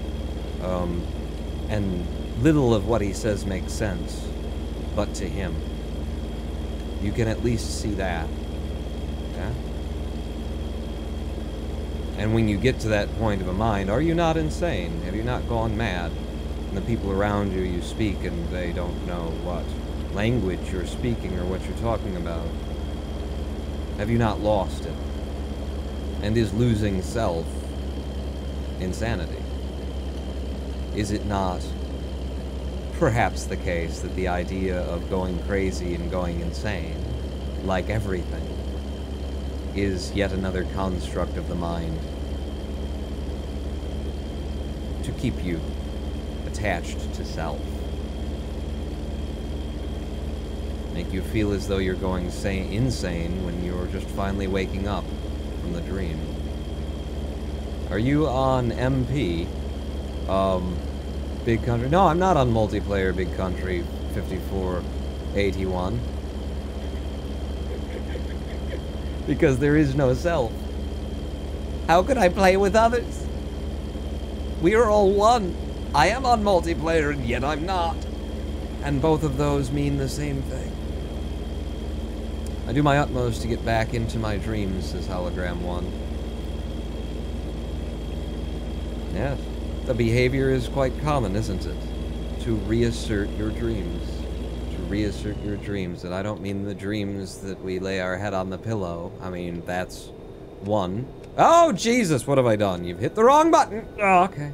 And little of what he says makes sense, but to him. You can at least see that. Yeah? And when you get to that point of a mind, are you not insane? Have you not gone mad? And the people around you, you speak and they don't know what language you're speaking or what you're talking about. Have you not lost it? And is losing self insanity? Is it not perhaps the case that the idea of going crazy and going insane, like everything, is yet another construct of the mind to keep you attached to self? Make you feel as though you're going insane when you're just finally waking up from the dream. Are you on MP? Big Country? No, I'm not on multiplayer Big Country 5481. Because there is no self. How could I play with others? We are all one. I am on multiplayer and yet I'm not. And both of those mean the same thing. I do my utmost to get back into my dreams, says Hologram 1. Yes. The behavior is quite common, isn't it? To reassert your dreams. To reassert your dreams. And I don't mean the dreams that we lay our head on the pillow. I mean, that's one. Oh, Jesus, what have I done? You've hit the wrong button. Oh, okay.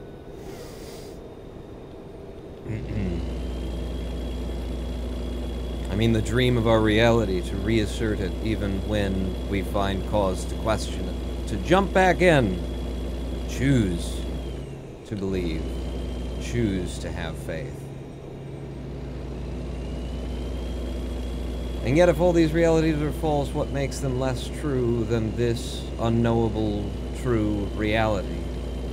I mean the dream of our reality, to reassert it even when we find cause to question it. To jump back in. Choose to believe. Choose to have faith. And yet if all these realities are false, what makes them less true than this unknowable, true reality?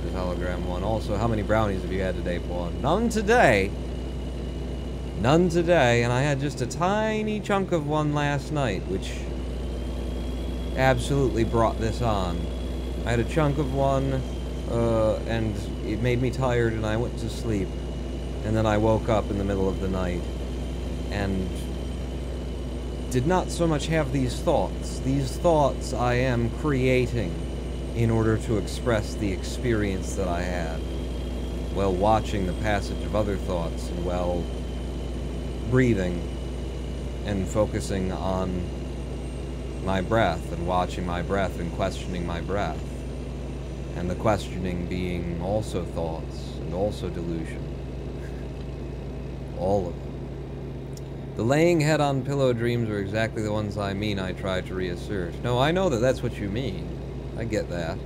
There's Hologram 1. Also, how many brownies have you had today, Pawn? None today. None today, and I had just a tiny chunk of one last night, which absolutely brought this on. I had a chunk of one, and it made me tired, and I went to sleep. And then I woke up in the middle of the night, and did not so much have these thoughts. These thoughts I am creating in order to express the experience that I had, while watching the passage of other thoughts, and while breathing and focusing on my breath and watching my breath and questioning my breath, and the questioning being also thoughts and also delusion. All of them. The laying head on pillow dreams are exactly the ones I mean I try to reassert. No, I know that that's what you mean. I get that.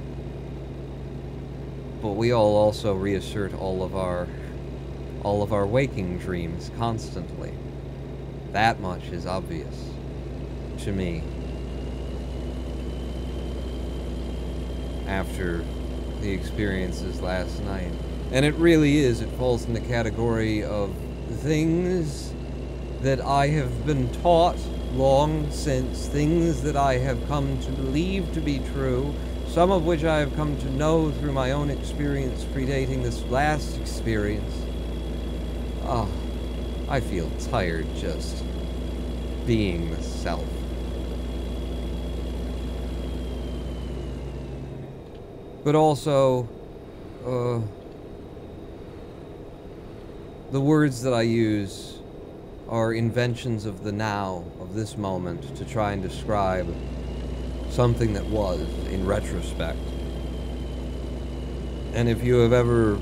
But we all also reassert all of our waking dreams constantly. That much is obvious to me after the experiences last night. And it really is, it falls in the category of things that I have been taught long since, things that I have come to believe to be true, some of which I have come to know through my own experience predating this last experience. Oh, I feel tired just being the self. But also, the words that I use are inventions of the now, of this moment, to try and describe something that was in retrospect. And if you have ever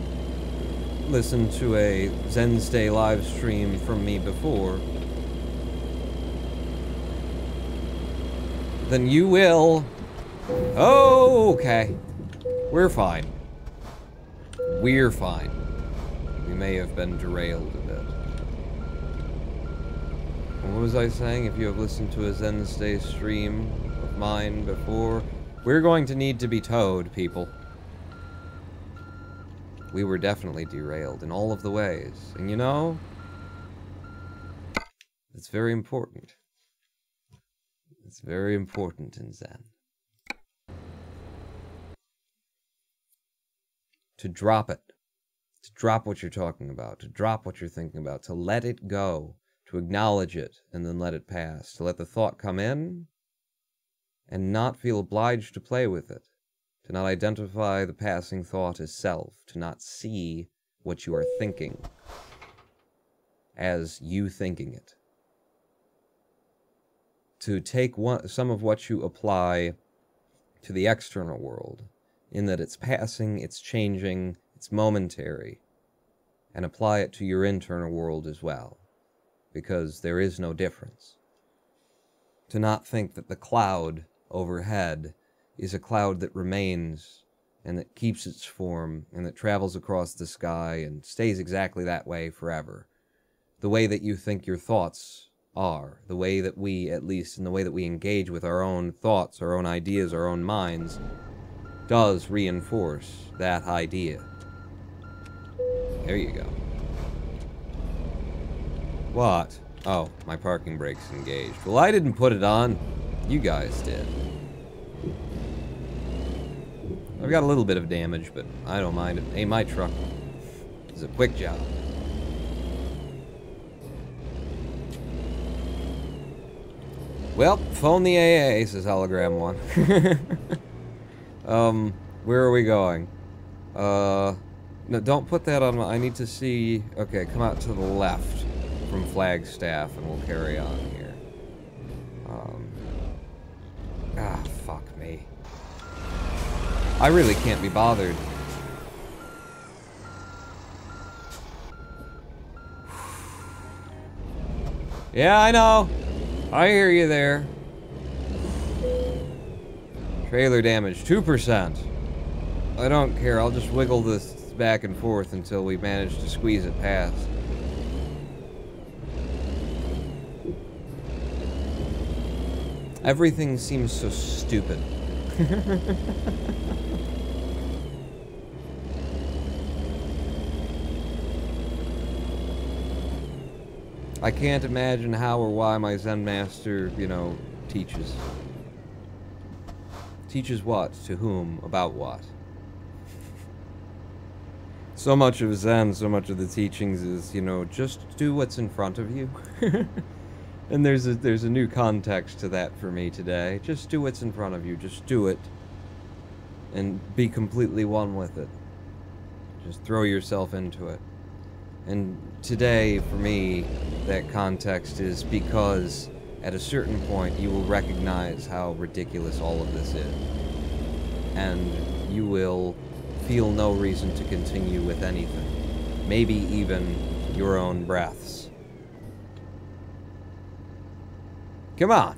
listened to a Zenstay live stream from me before, then you will... Oh, okay. We're fine. We're fine. We may have been derailed a bit. What was I saying? If you have listened to a Zenstay stream of mine before, we're going to need to be towed, people. We were definitely derailed in all of the ways. And you know, it's very important. It's very important in Zen. to drop it, to drop what you're talking about, to drop what you're thinking about, to let it go, to acknowledge it and then let it pass, to let the thought come in and not feel obliged to play with it, to not identify the passing thought as self, to not see what you are thinking as you thinking it, to take some of what you apply to the external world, in that it's passing, it's changing, it's momentary, and apply it to your internal world as well, because there is no difference. To not think that the cloud overhead is a cloud that remains and that keeps its form and that travels across the sky and stays exactly that way forever. The way that you think your thoughts are, the way that we, at least in the way that we engage with our own thoughts, our own ideas, our own minds, does reinforce that idea. There you go. What? Oh, my parking brake's engaged. Well, I didn't put it on. You guys did. I've got a little bit of damage, but I don't mind it. Hey, my truck is a quick job. Well, phone the AA, says Hologram 1. Where are we going? No, don't put that on my... I need to see... Okay, come out to the left from Flagstaff, and we'll carry on here. Fuck me. I really can't be bothered. Yeah, I know. I hear you there. Trailer damage, 2%. I don't care, I'll just wiggle this back and forth until we manage to squeeze it past. Everything seems so stupid. I can't imagine how or why my Zen master, you know, teaches. Teaches what? To whom? About what? So much of Zen, so much of the teachings is, you know, just do what's in front of you. And there's a new context to that for me today. Just do what's in front of you. Just do it. And be completely one with it. Just throw yourself into it. And today, for me, that context is because at a certain point you will recognize how ridiculous all of this is. And you will feel no reason to continue with anything. Maybe even your own breaths. Come on!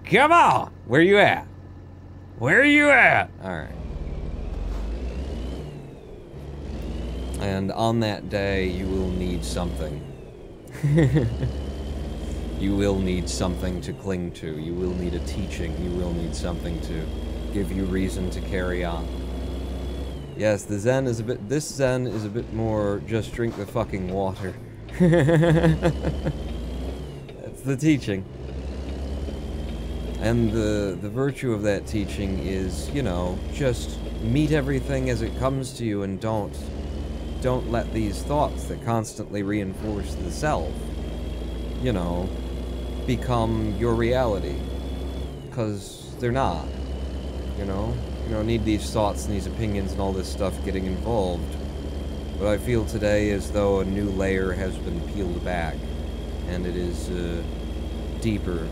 Come on! Where you at? Where are you at? Alright. And on that day, you will need something. You will need something to cling to. You will need a teaching. You will need something to give you reason to carry on. Yes, the Zen is a bit... This Zen is a bit more just drink the fucking water. That's the teaching. And the virtue of that teaching is, you know, just meet everything as it comes to you and don't let these thoughts that constantly reinforce the self, you know, become your reality. Because they're not, you know? You don't need these thoughts and these opinions and all this stuff getting involved. But I feel today as though a new layer has been peeled back, and it is deeper.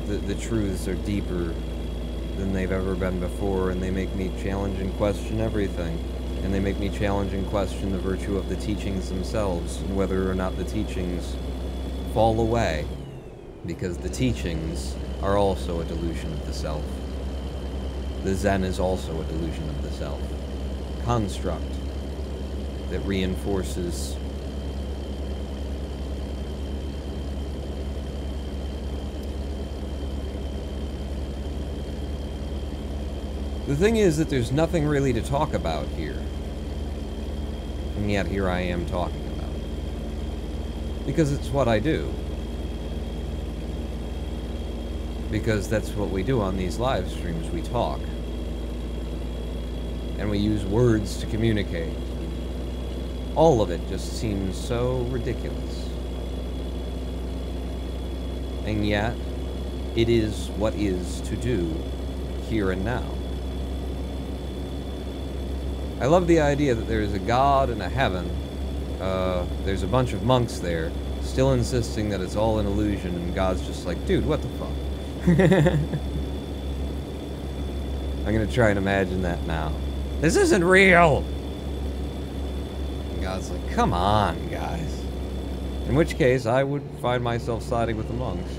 The truths are deeper than they've ever been before, and they make me challenge and question everything. And they make me challenge and question the virtue of the teachings themselves, and whether or not the teachings fall away, because the teachings are also a delusion of the self. The Zen is also a delusion of the self. Construct that reinforces the thing is that there's nothing really to talk about here. And yet here I am talking about it. Because it's what I do. Because that's what we do on these live streams, we talk. and we use words to communicate. All of it just seems so ridiculous. And yet, it is what is to do here and now. I love the idea that there is a God and a heaven. There's a bunch of monks there, still insisting that it's all an illusion, and God's just like, dude, what the fuck? I'm gonna try and imagine that now. This isn't real! And God's like, come on, guys. In which case, I would find myself siding with the monks.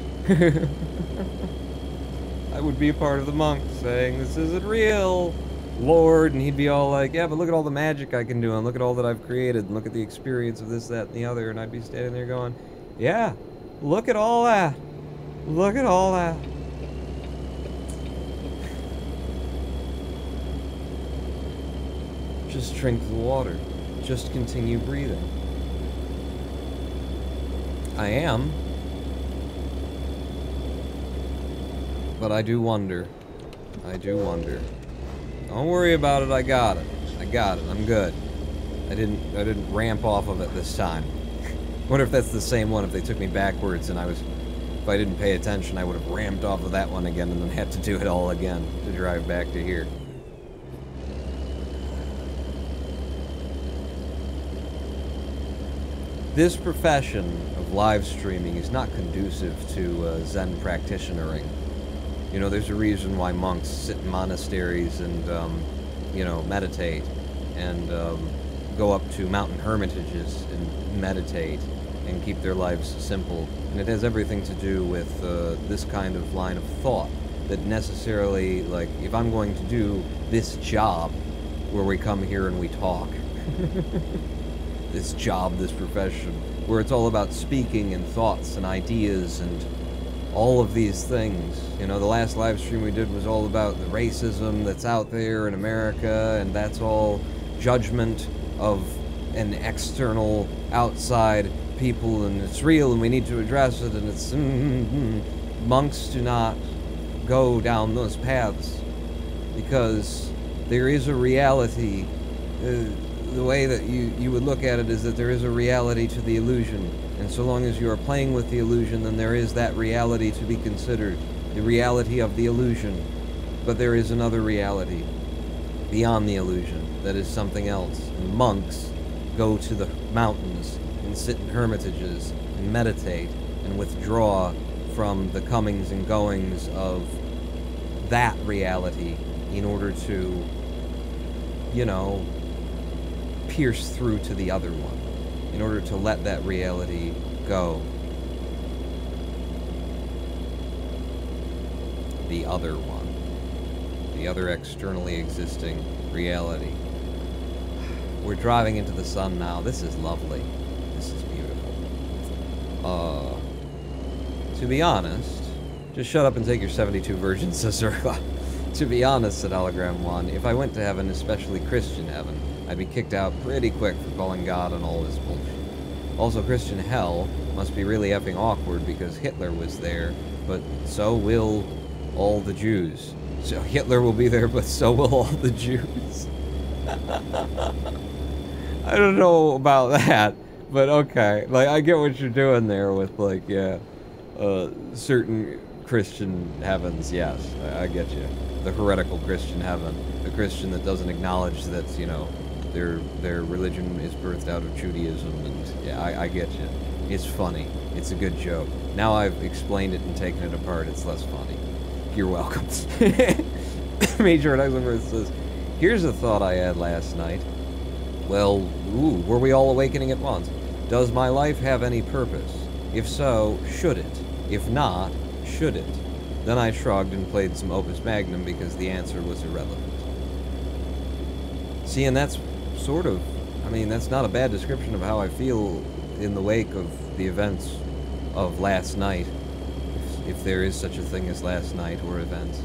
I would be a part of the monks, saying, this isn't real, Lord, and he'd be all like, yeah, but look at all the magic I can do, and look at all that I've created, and look at the experience of this, that, and the other, and I'd be standing there going, yeah, look at all that. Look at all that. Just drink the water. Just continue breathing. I am. But I do wonder. I do wonder. Don't worry about it, I got it. I got it, I'm good. I didn't ramp off of it this time. Wonder if that's the same one, if they took me backwards and if I didn't pay attention, I would have ramped off of that one again and then had to do it all again to drive back to here. This profession of live streaming is not conducive to Zen practitionering. You know, there's a reason why monks sit in monasteries and, you know, meditate, and go up to mountain hermitages and meditate and keep their lives simple. And it has everything to do with this kind of line of thought, that necessarily, like, if I'm going to do this job where we come here and we talk, this job, this profession, where it's all about speaking and thoughts and ideas and all of these things. You know, the last live stream we did was all about the racism that's out there in America, and that's all judgment of an external, outside people, and it's real and we need to address it, and it's monks do not go down those paths, because there is a reality. The way that you would look at it is that there is a reality to the illusion, and so long as you are playing with the illusion, then there is that reality to be considered, the reality of the illusion. But there is another reality beyond the illusion that is something else, and monks go to the mountains and sit in hermitages and meditate and withdraw from the comings and goings of that reality in order to, you know, pierce through to the other one, in order to let that reality go. The other one. The other externally existing reality. We're driving into the sun now. This is lovely. This is beautiful. To be honest, just shut up and take your 72 virgins, says Zergla. To be honest, said Hologram 1, if I went to heaven, especially Christian heaven, I'd be kicked out pretty quick for calling God on all this bullshit. Also, Christian hell must be really effing awkward because Hitler was there, but so will all the Jews. So Hitler will be there, but so will all the Jews. I don't know about that, but okay. Like, I get what you're doing there with, like, yeah, certain Christian heavens, yes, I get you. The heretical Christian heaven, the Christian that doesn't acknowledge that, you know, their religion is birthed out of Judaism, and yeah, I get you. It's funny. It's a good joke. Now I've explained it and taken it apart, it's less funny. You're welcome. Major Eisenberg says, here's a thought I had last night. Well, were we all awakening at once? Does my life have any purpose? If so, should it? If not, should it? Then I shrugged and played some Opus Magnum because the answer was irrelevant. See, and that's sort of, I mean, that's not a bad description of how I feel in the wake of the events of last night, if there is such a thing as last night or events.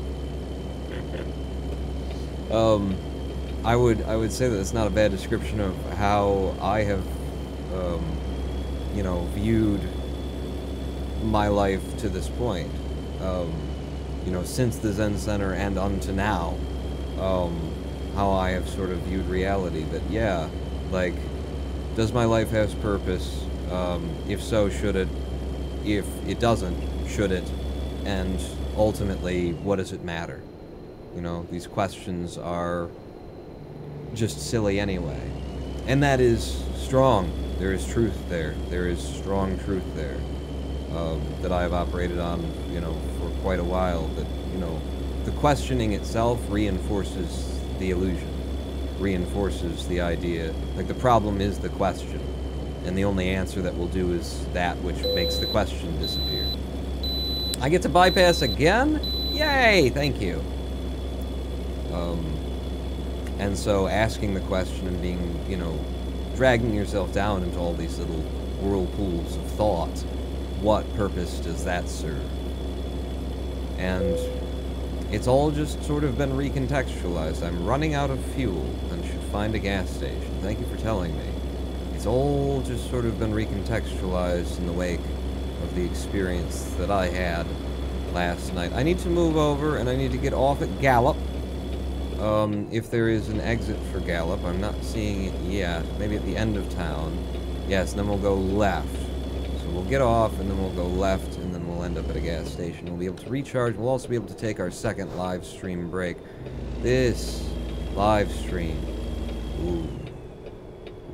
I would say that it's not a bad description of how I have, you know, viewed my life to this point. You know, since the Zen Center and unto now, how I have sort of viewed reality. That, yeah, like, does my life have purpose? If so, should it? If it doesn't, should it? And ultimately, what does it matter? You know, these questions are just silly anyway. And that is strong. There is truth there. There is strong truth there. That I have operated on, you know, for quite a while. That, you know, the questioning itself reinforces the illusion. Reinforces the idea. Like, the problem is the question. And the only answer that will do is that which makes the question disappear. I get to bypass again? Yay! Thank you. And so asking the question and being, you know, dragging yourself down into all these little whirlpools of thought, what purpose does that serve? And it's all just sort of been recontextualized. I'm running out of fuel and should find a gas station. Thank you for telling me. It's all just sort of been recontextualized in the wake of the experience that I had last night. I need to move over and I need to get off at Gallup. If there is an exit for Gallup, I'm not seeing it yet. Maybe at the end of town. Yes, and then we'll go left. So we'll get off, and then we'll go left, and then we'll end up at a gas station. We'll be able to recharge. We'll also be able to take our second live stream break. This live stream. Ooh.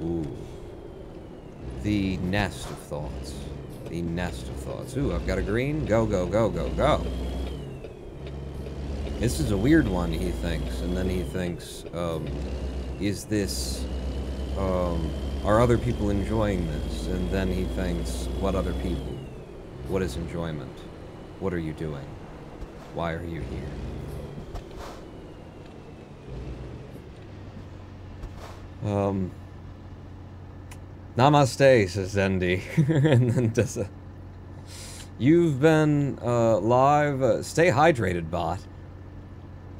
Ooh. The nest of thoughts. The nest of thoughts. Ooh, I've got a green. Go, go, go, go, go. This is a weird one, he thinks. And then he thinks, is this, are other people enjoying this? And then he thinks, what other people? What is enjoyment? What are you doing? Why are you here? Namaste, says Zendi. And then does a... You've been, live, stay hydrated, bot.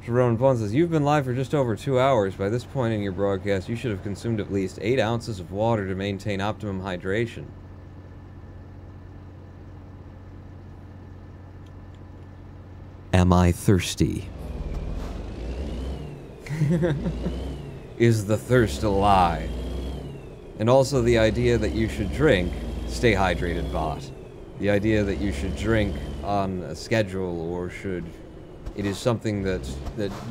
Jerome Bond says, you've been live for just over 2 hours. By this point in your broadcast, you should have consumed at least 8 ounces of water to maintain optimum hydration. Am I thirsty? Is the thirst a lie? And also the idea that you should drink, stay hydrated, bot. The idea that you should drink on a schedule or should... It is something that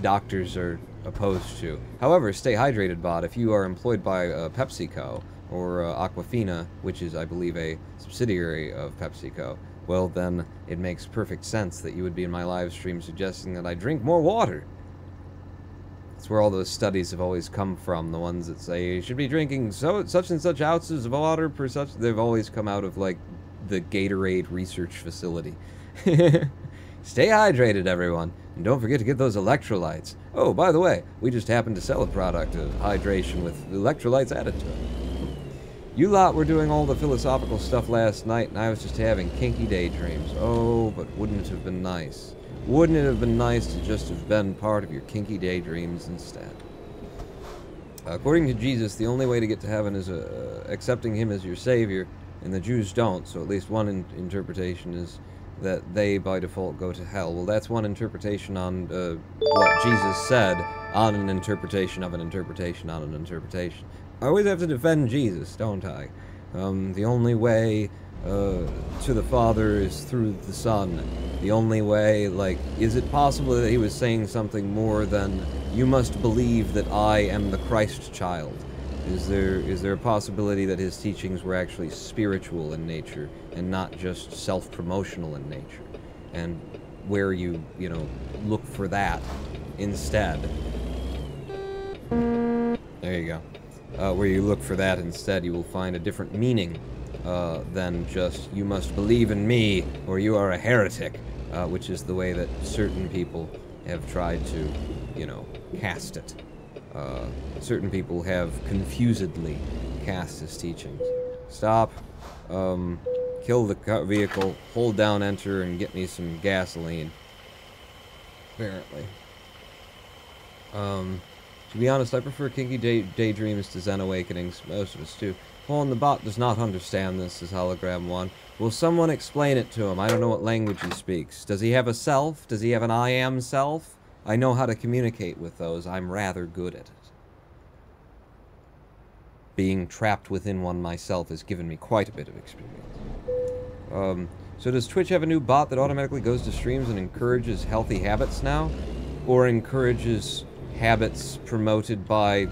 doctors are opposed to. However, stay hydrated, bot. If you are employed by PepsiCo or Aquafina, which is, I believe, a subsidiary of PepsiCo, well, then it makes perfect sense that you would be in my live stream suggesting that I drink more water. That's where all those studies have always come from. The ones that say you should be drinking such and such ounces of water per such. They've always come out of, like, the Gatorade research facility. Stay hydrated, everyone, and don't forget to get those electrolytes. Oh, by the way, we just happened to sell a product of hydration with electrolytes added to it. You lot were doing all the philosophical stuff last night, and I was just having kinky daydreams. Oh, but wouldn't it have been nice? Wouldn't it have been nice to just have been part of your kinky daydreams instead? According to Jesus, the only way to get to heaven is accepting him as your savior, and the Jews don't, so at least one interpretation is that they, by default, go to hell. Well, that's one interpretation on what Jesus said on an interpretation of an interpretation on an interpretation. I always have to defend Jesus, don't I? The only way to the Father is through the Son. The only way, like, is it possible that he was saying something more than, you must believe that I am the Christ child? Is there a possibility that his teachings were actually spiritual in nature and not just self-promotional in nature? And where you know, look for that instead. There you go. Where you look for that instead, you will find a different meaning than just, you must believe in me or you are a heretic, which is the way that certain people have tried to, you know, cast it. Certain people have confusedly cast his teachings. Stop. Kill the vehicle. Hold down enter and get me some gasoline. Apparently. To be honest, I prefer kinky daydreams to Zen awakenings. Most of us do. Paul and the bot does not understand this, says Hologram 1. Will someone explain it to him? I don't know what language he speaks. Does he have a self? Does he have an I am self? I know how to communicate with those. I'm rather good at it. Being trapped within one myself has given me quite a bit of experience. So does Twitch have a new bot that automatically goes to streams and encourages healthy habits now? Or encourages habits promoted by,